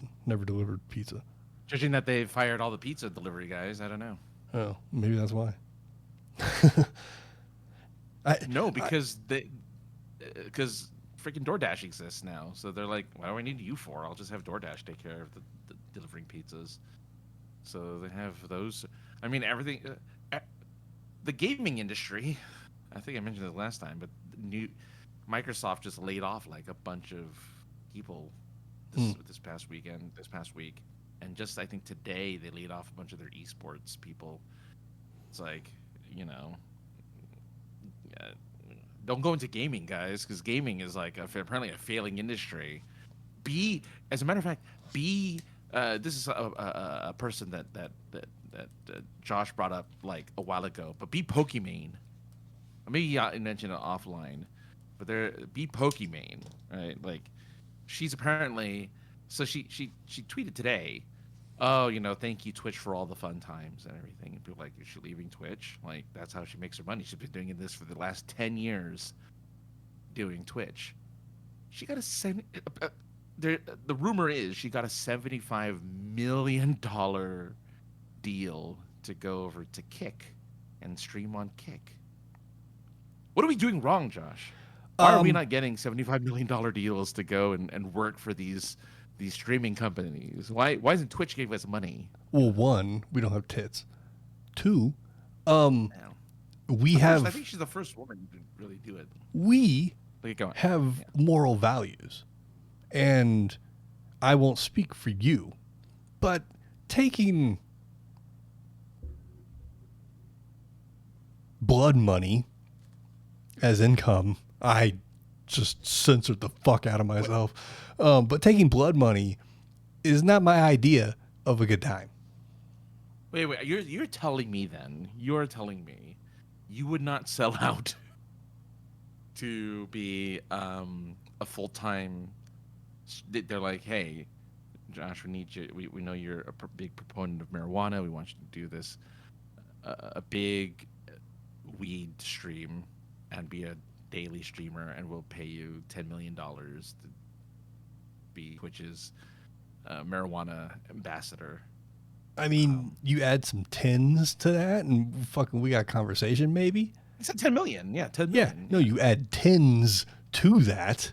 delivered pizza. Judging that they fired all the pizza delivery guys, I don't know. Oh, maybe that's why. Because freaking DoorDash exists now. So they're like, what do I need you for? I'll just have DoorDash take care of the delivering pizzas. So they have those. I mean, everything. The gaming industry, I think I mentioned it last time, but Microsoft just laid off like a bunch of people this past week. And just, I think today they laid off a bunch of their esports people. It's like, don't go into gaming, guys, because gaming is like apparently a failing industry. As a matter of fact, this is a person that Josh brought up like a while ago, but be Pokimane. Maybe I mentioned it offline, but be Pokimane, right? Like, she's apparently, so she tweeted today, oh, thank you Twitch for all the fun times and everything. And people are like, is she leaving Twitch? Like, that's how she makes her money. She's been doing this for the last 10 years, doing Twitch. She got the rumor is she got a $75 million deal to go over to Kick and stream on Kick. What are we doing wrong, Josh? Why are we not getting $75 million deals to go and work for these streaming companies? Why isn't Twitch giving us money? Well, 1, we don't have tits. 2, we I have. I think she's the first woman to really do it. We have moral values, and I won't speak for you, But taking blood money as income, I just censored the fuck out of myself. But taking blood money is not my idea of a good time. Wait, you're telling me then? You're telling me you would not sell out to be a full-time? They're like, hey, Josh, we need you. We know you're a big proponent of marijuana. We want you to do this a big weed stream and be a daily streamer, and we'll pay you $10 million to be Twitch's marijuana ambassador. I mean, you add some tens to that, and fucking we got conversation maybe. He said 10 million. Yeah, 10 million. Yeah, no, you add tens to that.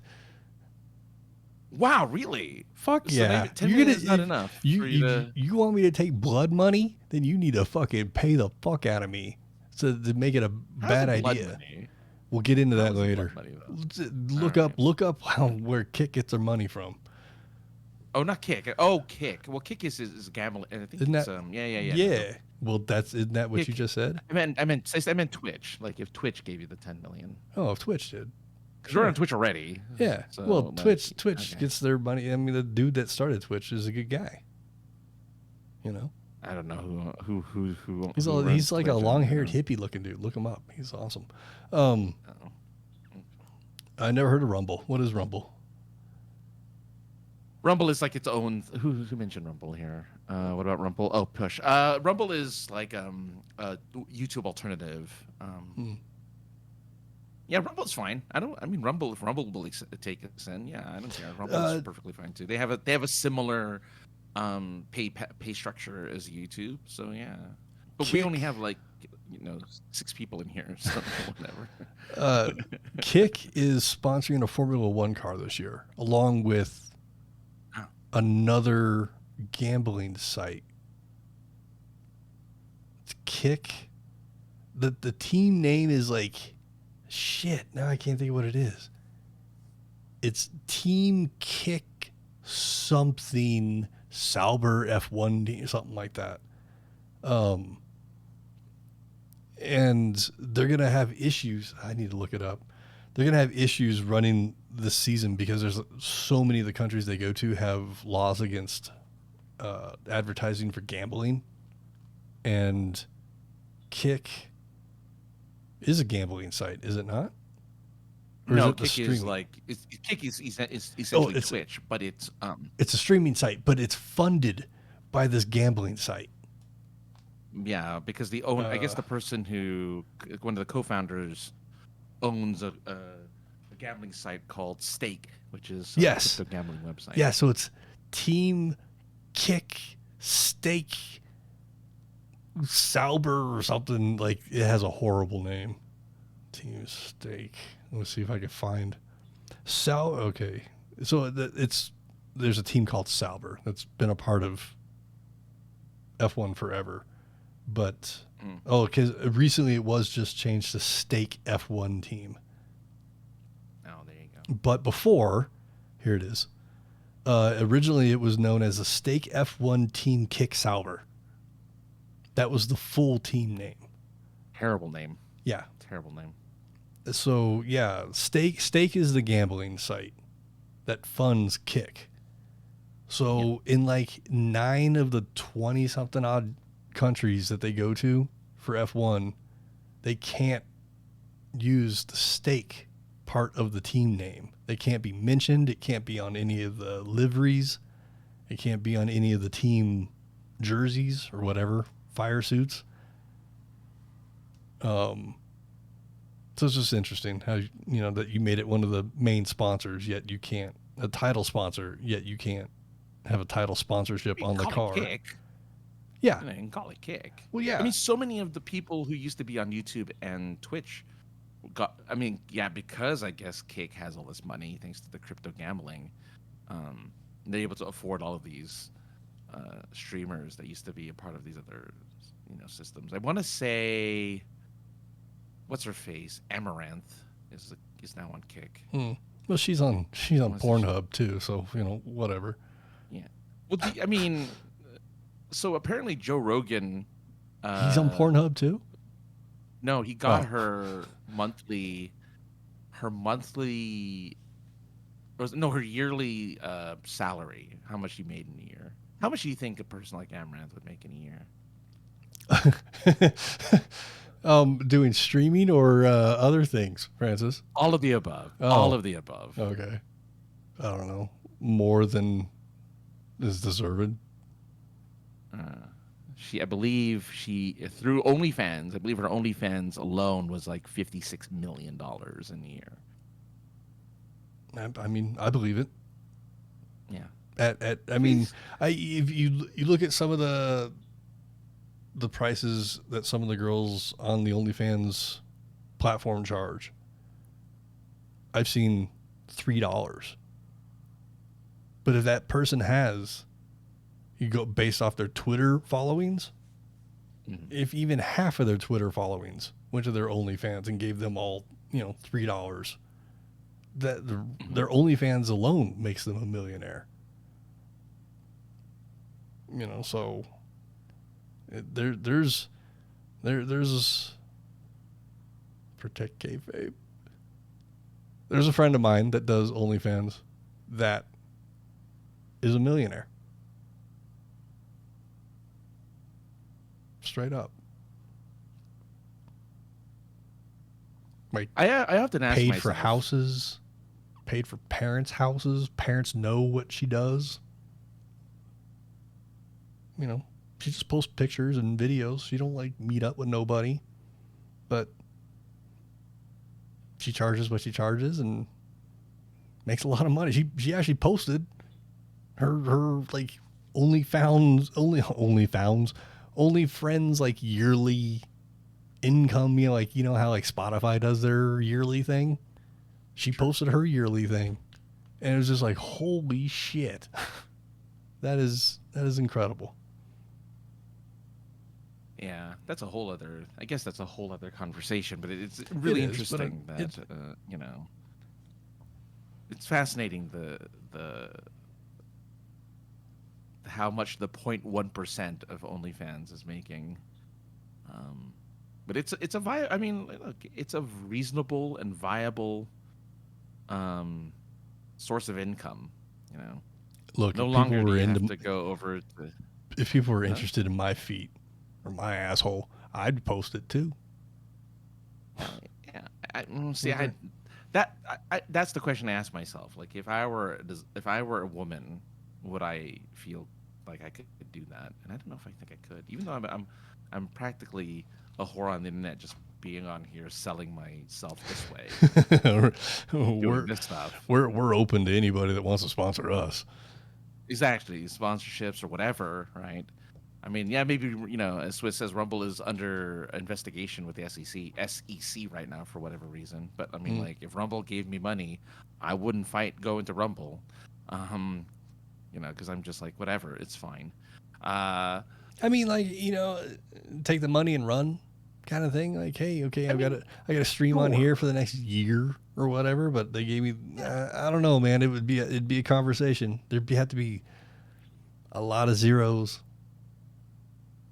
Wow, really? Fuck so yeah. 10 million is not enough. You want me to take blood money? Then you need to fucking pay the fuck out of me to make it a bad idea. Money? We'll get into that later. Money, look up where Kick gets their money from. Oh, not Kick. Oh, Kick. Well, Kick is gambling. I think isn't it's that, yeah. Well, isn't that what Kick, you just said? I meant Twitch. Like if Twitch gave you the 10 million. Oh, if Twitch did. Because we're on Twitch already. Yeah. So, well, Twitch gets their money. I mean, the dude that started Twitch is a good guy. You know. I don't know who. He's like a long-haired hippie-looking dude. Look him up. He's awesome. I never heard of Rumble. What is Rumble? Rumble is like its own. Who mentioned Rumble here? What about Rumble? Oh, Push. Rumble is like a YouTube alternative. Yeah, Rumble's fine. Rumble. If Rumble will take us in, yeah, I don't care. Rumble's perfectly fine too. They have a similar pay structure as YouTube, so yeah. But we only have 6 people in here, so whatever. Kick is sponsoring a Formula One car this year, along with another gambling site. It's Kick. The team name is like shit. Now I can't think of what it is. It's Team Kick something Sauber F1 team, something like that. And they're going to have issues. I need to look it up. They're going to have issues running this season because there's so many of the countries they go to have laws against advertising for gambling. And Kick is a gambling site, is it not? Or no, Kick is Kick is essentially Twitch, but it's a streaming site, but it's funded by this gambling site. Yeah, because I guess the person one of the co-founders owns a gambling site called Stake, which is a crypto gambling website. Yeah, so it's Team Kick Stake Sauber or something, like it has a horrible name. Team Stake. Let's see if I can find okay. So there's a team called Sauber that's been a part of F1 forever. But because recently it was just changed to Stake F1 team. Oh, there you go. But before, here it is. Originally it was known as a Stake F1 Team Kick Sauber. That was the full team name. Terrible name. Yeah. Terrible name. So yeah, Stake is the gambling site that funds Kick. So in 9 of the 20 something odd countries that they go to for F1, they can't use the Stake part of the team name. They can't be mentioned. It can't be on any of the liveries. It can't be on any of the team jerseys or whatever, fire suits. So it's just interesting how, that you made it one of the main sponsors, yet you can't, a title sponsor, yet you can't have a title sponsorship on the car. Kick. Yeah. You can call it Kick. Well, yeah. So many of the people who used to be on YouTube and Twitch because I guess Kick has all this money thanks to the crypto gambling, they're able to afford all of these streamers that used to be a part of these other, systems. I want to say, what's her face? Amaranth is now on Kick. Well, she's on Pornhub too, so whatever. Yeah. Well, So apparently Joe Rogan, He's on uh, Pornhub too. no, he got Oh, her monthly, no, her yearly salary. How much she made in a year? How much do you think a person like Amaranth would make in a year? doing streaming or other things, Francis. All of the above. All Oh, of the above. okay. I don't know. More than is deserved. Uh, I believe through OnlyFans. I believe her OnlyFans alone was like $56 million in a year. I mean, I believe it. Yeah. I mean, if you look at some of the prices that some of the girls on the OnlyFans platform charge, I've seen $3. But if that person has, you go based off their Twitter followings, if even half of their Twitter followings went to their OnlyFans and gave them all, $3, that their OnlyFans alone makes them a millionaire. So there's protect kayfabe. There's a friend of mine that does OnlyFans that is a millionaire. Straight up. Like, I often ask paid myself, for houses, paid for parents' houses. Parents know what she does. She just posts pictures and videos. She don't like meet up with nobody, but she charges what she charges and makes a lot of money. She actually posted her like only friends like yearly income. How like Spotify does their yearly thing. She posted her yearly thing, and it was just like, holy shit, that is incredible. Yeah, I guess that's a whole other conversation, but it's really interesting that, it's fascinating the how much the 0.1% of OnlyFans is making. But I mean, look, it's a reasonable and viable source of income, Look, No longer do you have to go over to, if people were interested in my feet or my asshole, I'd post it too. Yeah, that's the question I ask myself. Like, if I were a woman, would I feel like I could do that? And I don't know if I think I could, even though I'm practically a whore on the internet, just being on here selling myself this way, doing this stuff. We're open to anybody that wants to sponsor us. Exactly, sponsorships or whatever, right? I mean, yeah, maybe, as Swiss says, Rumble is under investigation with the SEC right now for whatever reason. But I mean, like, if Rumble gave me money, I wouldn't fight going to Rumble, because I'm just like, whatever, it's fine. I mean, like, take the money and run, kind of thing. Like, hey, okay, I got to stream on here for the next year or whatever. But they gave me, I don't know, man. It'd be a conversation. There'd have to be a lot of zeros.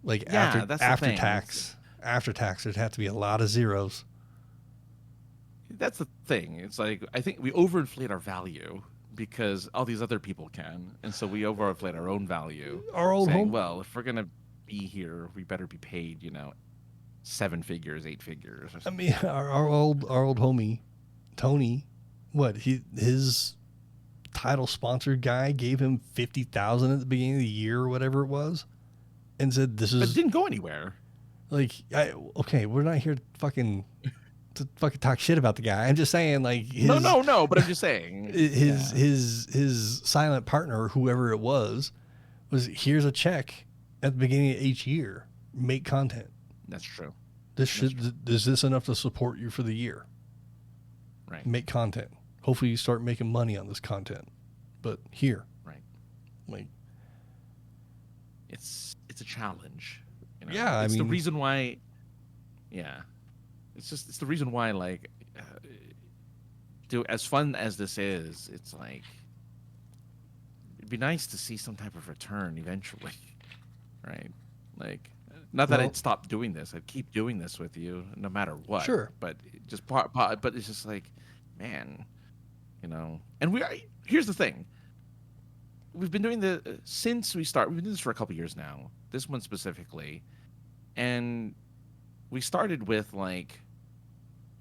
Like, after tax, there'd have to be a lot of zeros. That's the thing. It's like, I think we overinflate our value because all these other people can, and so we overinflate our own value. Our old home. Well, if we're gonna be here, we better be paid, 7 figures, 8 figures. Or something. I mean, our old homie, Tony, his title sponsored guy gave him $50,000 at the beginning of the year or whatever it was, and said this is. But it didn't go anywhere. Like, okay, we're not here to fucking talk shit about the guy. I'm just saying, like, no. But I'm just saying his silent partner, whoever it was here's a check at the beginning of each year. Make content. That's true. Is this enough to support you for the year? Right. Make content. Hopefully you start making money on this content. But here. Right. Like, it's a challenge. Yeah, it's the reason why. Yeah, it's the reason why. Like, as fun as this is, it's like it'd be nice to see some type of return eventually. right? Like, not that I'd stop doing this. I'd keep doing this with you no matter what. Sure. But but it's just like, man, And here's the thing. We've been doing since we started. We've been doing this for a couple years now. This one specifically, and we started with like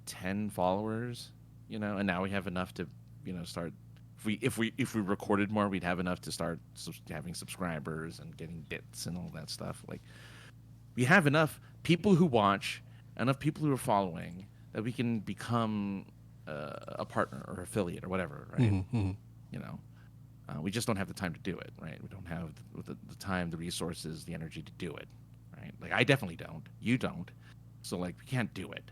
10 followers, and now we have enough to, start. If we recorded more, we'd have enough to start having subscribers and getting bits and all that stuff. Like, we have enough people who watch, enough people who are following that we can become a partner or affiliate or whatever, right? Mm-hmm. We just don't have the time to do it, right? We don't have the time, the resources, the energy to do it, right? Like, I definitely don't. You don't. So, like, we can't do it,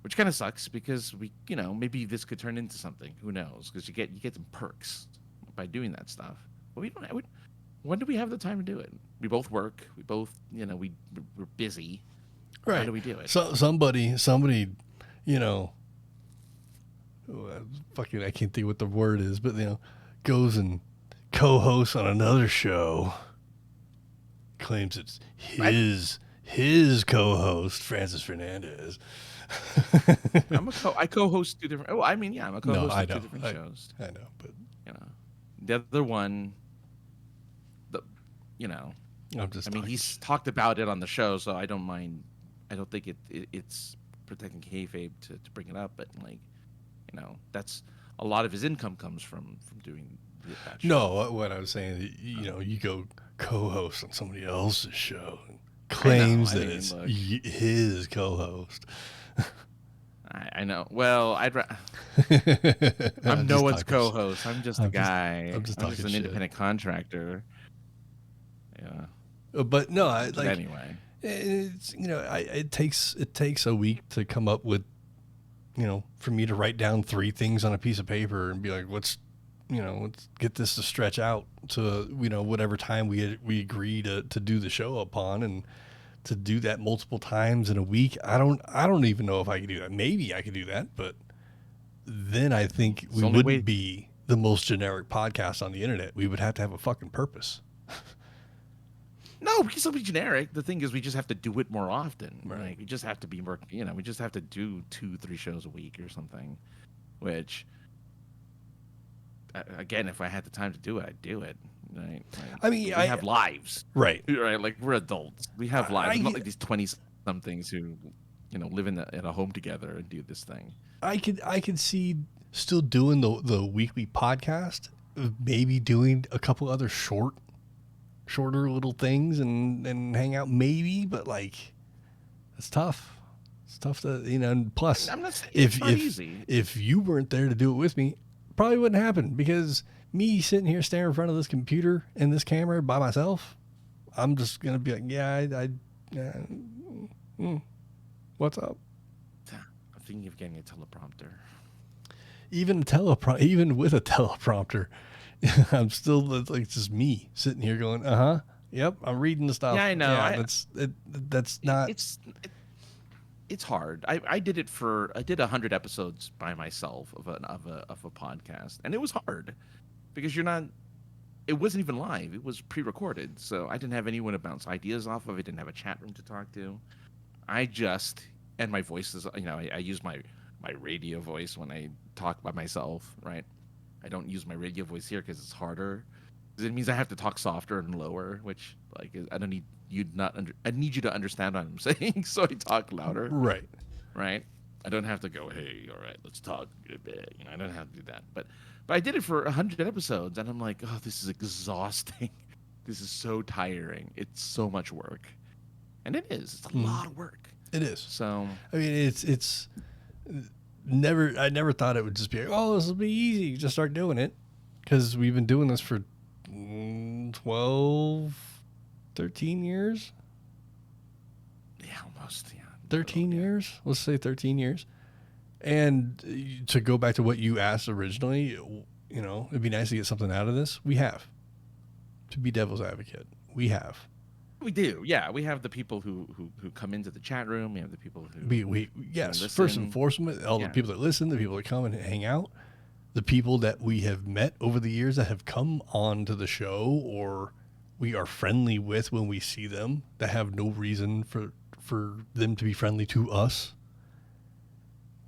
which kind of sucks because maybe this could turn into something. Who knows? Because you get some perks by doing that stuff. But we don't. When do we have the time to do it? We both work. We both, we're busy. Right. How do we do it? So somebody, fucking, I can't think what the word is, but goes and co-hosts on another show, claims it's his co-host, Francis Fernandez. I co-host 2 different. Oh, I mean, yeah, I'm a co-host of 2 different shows. I know, but the other one, I'm just. I mean, he's talked about it on the show, so I don't mind. I don't think it's protecting kayfabe to bring it up, but like, that's a lot of his income comes from doing that show. No, what I was saying, you go co-host on somebody else's show and claims that it's his co-host. I know. Well, I'm no one's co-host. I'm just a guy. I'm just an independent contractor. Yeah. But no, anyway. It's it takes a week to come up with, for me to write down 3 things on a piece of paper and be like, let's get this to stretch out to whatever time we agree to do the show upon, and to do that multiple times in a week. I don't even know if I could do that. Maybe I could do that, but then I think we wouldn't be the most generic podcast on the internet. We would have to have a fucking purpose. No, we can still be generic. The thing is, we just have to do it more often. Right? We just have to be more, we just have to do 2-3 shows a week or something. Which, again, if I had the time to do it, I'd do it. Right? Like, I mean, we have lives. Right. Right. Like, we're adults. We have lives. We're not like these 20-somethings who, live in a home together and do this thing. I could see still doing the weekly podcast, maybe doing a couple other shorter little things and hang out maybe, but like, it's tough. It's tough to, and plus, I'm not saying it's not easy. If you weren't there to do it with me, probably wouldn't happen, because me sitting here staring in front of this computer and this camera by myself, I'm just going to be like, what's up? I'm thinking of getting a teleprompter. Even with a teleprompter, I'm still like, it's just me sitting here going, yep, I'm reading the stuff. Yeah, I know. Yeah, that's not. It's hard. I did 100 episodes by myself of a podcast, and it was hard because it wasn't even live. It was pre-recorded, so I didn't have anyone to bounce ideas off of. I didn't have a chat room to talk to. And my voice is, I use my radio voice when I talk by myself, right? I don't use my radio voice here because it's harder. It means I have to talk softer and lower, which, like, I don't need I need you to understand what I'm saying, so I talk louder. Right. I don't have to go, hey, all right, let's talk a bit. I don't have to do that. But I did it for 100 episodes, and I'm like, oh, this is exhausting. This is so tiring. It's so much work, and it is. It's a lot of work. It is. So I mean, it's never. I never thought it would just be like, oh, this will be easy. Just start doing it, because we've been doing this for 12, 13 years. Yeah, almost. Yeah, 13 years. Let's say 13 years. And to go back to what you asked originally, it'd be nice to get something out of this. We have. To be devil's advocate, we have. We do, yeah. We have the people who come into the chat room. We have the people who yes. listen. First and foremost, all the people that listen, the people that come and hang out, the people that we have met over the years that have come on to the show or we are friendly with when we see them, that have no reason for them to be friendly to us.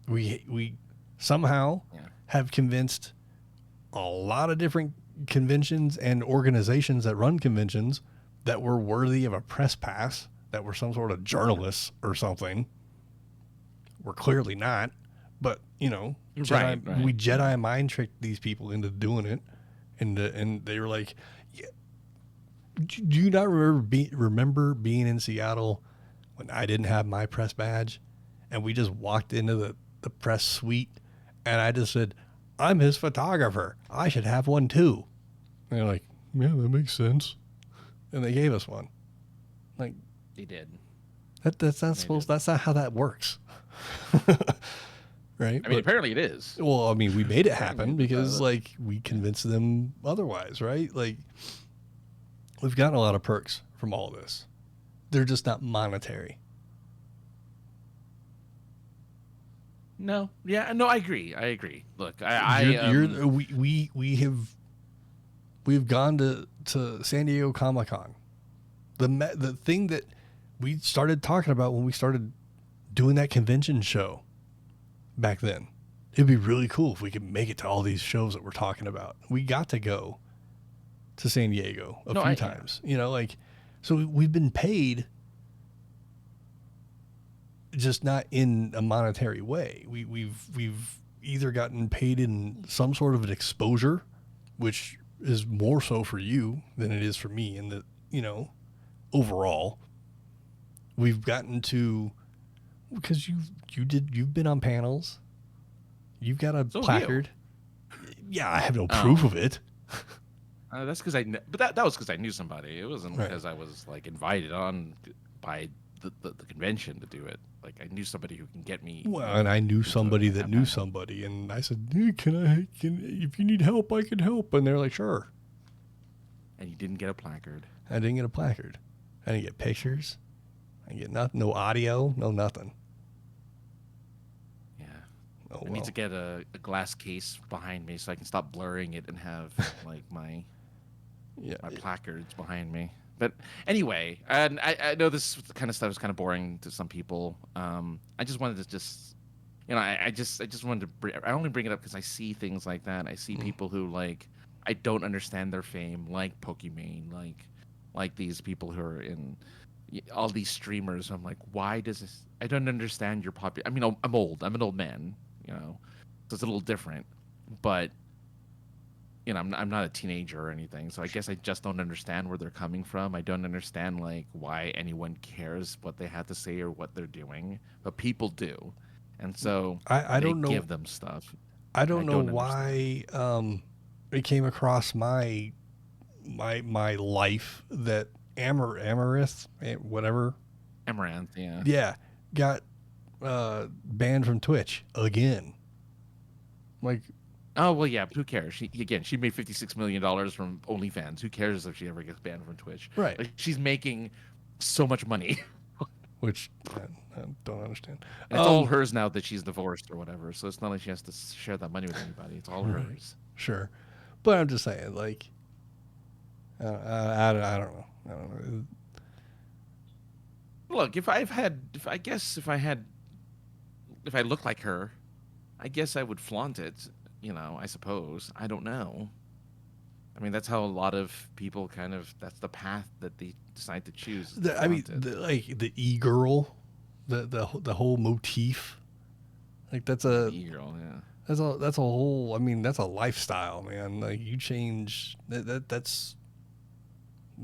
We somehow have convinced a lot of different conventions and organizations that run conventions that we're worthy of a press pass, that we're some sort of journalists or something. We're clearly not, but we Jedi mind tricked these people into doing it, and they were like, yeah. Do you not remember being in Seattle when I didn't have my press badge, and we just walked into the press suite, and I just said, I'm his photographer, I should have one too. And they're like, yeah, that makes sense. And they gave us one. Like, they did. That's not how that works. Right? I mean, apparently it is. Well, I mean, we made it happen because like we convinced them otherwise, right? Like, we've gotten a lot of perks from all this. They're just not monetary. No. Yeah. No, I agree. Look, we've gone to San Diego Comic-Con. The thing that we started talking about when we started doing that convention show back then. It'd be really cool if we could make it to all these shows that we're talking about. We got to go to San Diego a few times, so we've been paid, just not in a monetary way. We've either gotten paid in some sort of an exposure, which is more so for you than it is for me. And that, overall, we've gotten to, because you've been on panels, you've got a placard. Yeah, I have no proof of it. That's because but that was because I knew somebody. It wasn't because I was like invited on by the convention to do it. Like, I knew somebody who can get me. Well, and I knew somebody that knew somebody, and I said, hey, can if you need help, I can help. And they're like, sure. And you didn't get a placard. I didn't get a placard. I didn't get pictures. I didn't get nothing. No audio. No nothing. Yeah. I need to get a glass case behind me so I can stop blurring it and have like my placards behind me. But anyway, and I know this kind of stuff is kind of boring to some people. I just wanted to I just wanted to I only bring it up because I see things like that. I see people who like, I don't understand their fame, like Pokimane, like these people who are in all these streamers. I'm like, why does this? I don't understand your popular. I mean, I'm old. I'm an old man, so it's a little different. But I'm not a teenager or anything, so I guess I just don't understand where they're coming from. I don't understand like why anyone cares what they have to say or what they're doing, but people do, and so I don't know. Give them stuff. I don't know why it came across my life that Amaranth, got banned from Twitch again. Like. Oh, well, yeah, but who cares? She made $56 million from OnlyFans. Who cares if she ever gets banned from Twitch? Right. Like, she's making so much money. Which I don't understand. And it's all hers now that she's divorced or whatever, so it's not like she has to share that money with anybody. It's all hers. Sure. But I'm just saying, like, I don't know. Look, if I looked like her, I guess I would flaunt it. I suppose. I don't know. I mean, that's how a lot of people that's the path that they decide to choose. The e-girl, the whole motif, like that's a e-girl, yeah. That's a whole, I mean, that's a lifestyle, man. Like, you change that's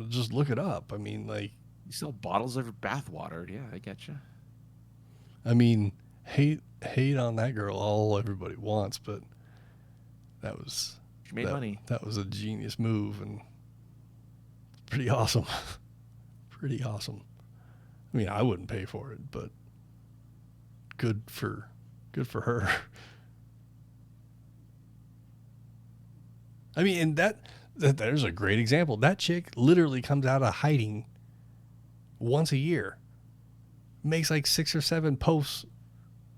just look it up. I mean, like, you sell bottles of bathwater. Yeah, I get you. I mean, hate on that girl all everybody wants, but she made money. That was a genius move and pretty awesome. Pretty awesome. I mean, I wouldn't pay for it, but good for her. I mean, and that there's a great example. That chick literally comes out of hiding once a year, makes like 6 or 7 posts,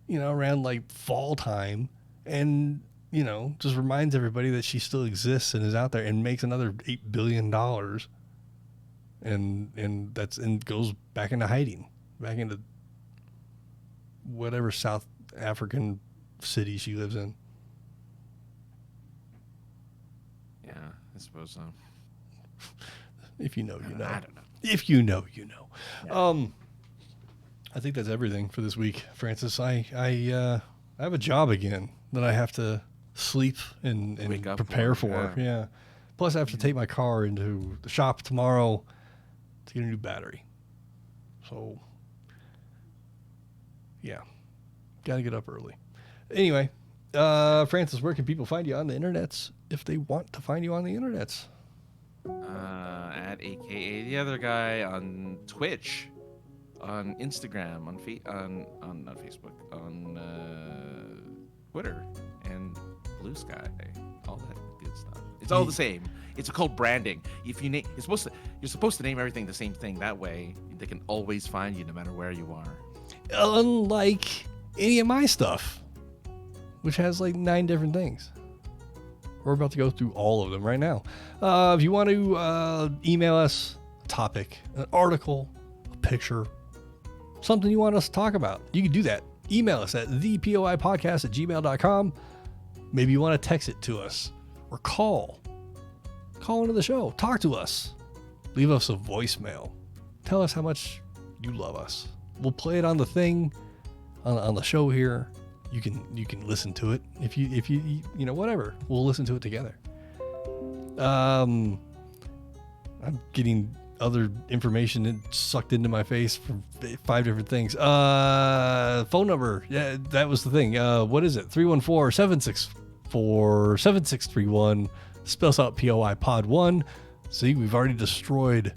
around like fall time, and just reminds everybody that she still exists and is out there, and makes another $8 billion and goes back into hiding, back into whatever South African city she lives in. Yeah, I suppose so. If you know, you know. I don't know. If you know, you know. Yeah. I think that's everything for this week, Francis. I have a job again that I have to sleep and prepare for. Yeah. Plus, I have to take my car into the shop tomorrow to get a new battery. So, yeah, got to get up early. Anyway, Francis, where can people find you on the internets if they want to find you on the internets? At AKA the other guy on Twitch, on Instagram, on not Facebook, on Twitter, and Blue Sky, all that good stuff. It's all the same. It's called branding. If you you're supposed to name everything the same thing. That way, they can always find you no matter where you are. Unlike any of my stuff, which has like 9 different things. We're about to go through all of them right now. If you want to email us a topic, an article, a picture, something you want us to talk about, you can do that. Email us at thepoipodcast@gmail.com. Maybe you want to text it to us or call into the show. Talk to us. Leave us a voicemail. Tell us how much you love us. We'll play it on the thing, on the show here. You can listen to it if you whatever. We'll listen to it together. I'm getting other information sucked into my face from 5 different things. Phone number. Yeah, that was the thing. What is it? 314-764-7631. Spells out POI Pod 1. See, we've already destroyed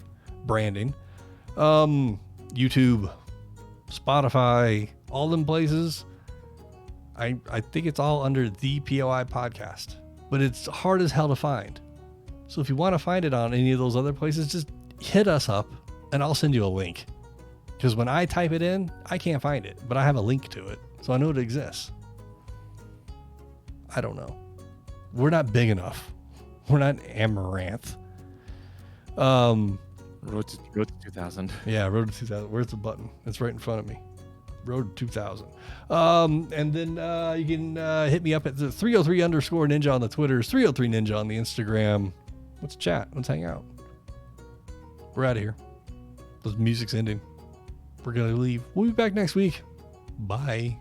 branding. YouTube, Spotify, all them places. I think it's all under the POI Podcast, but it's hard as hell to find. So if you want to find it on any of those other places, just hit us up and I'll send you a link. Because when I type it in, I can't find it, but I have a link to it, so I know it exists. I don't know. We're not big enough. We're not Amaranth. Road to 2000. Yeah, Road to 2000. Where's the button? It's right in front of me. Road 2000. And then you can hit me up at the 303_ninja on the Twitters, 303ninja on the Instagram. Let's chat. Let's hang out. We're out of here. The music's ending. We're going to leave. We'll be back next week. Bye.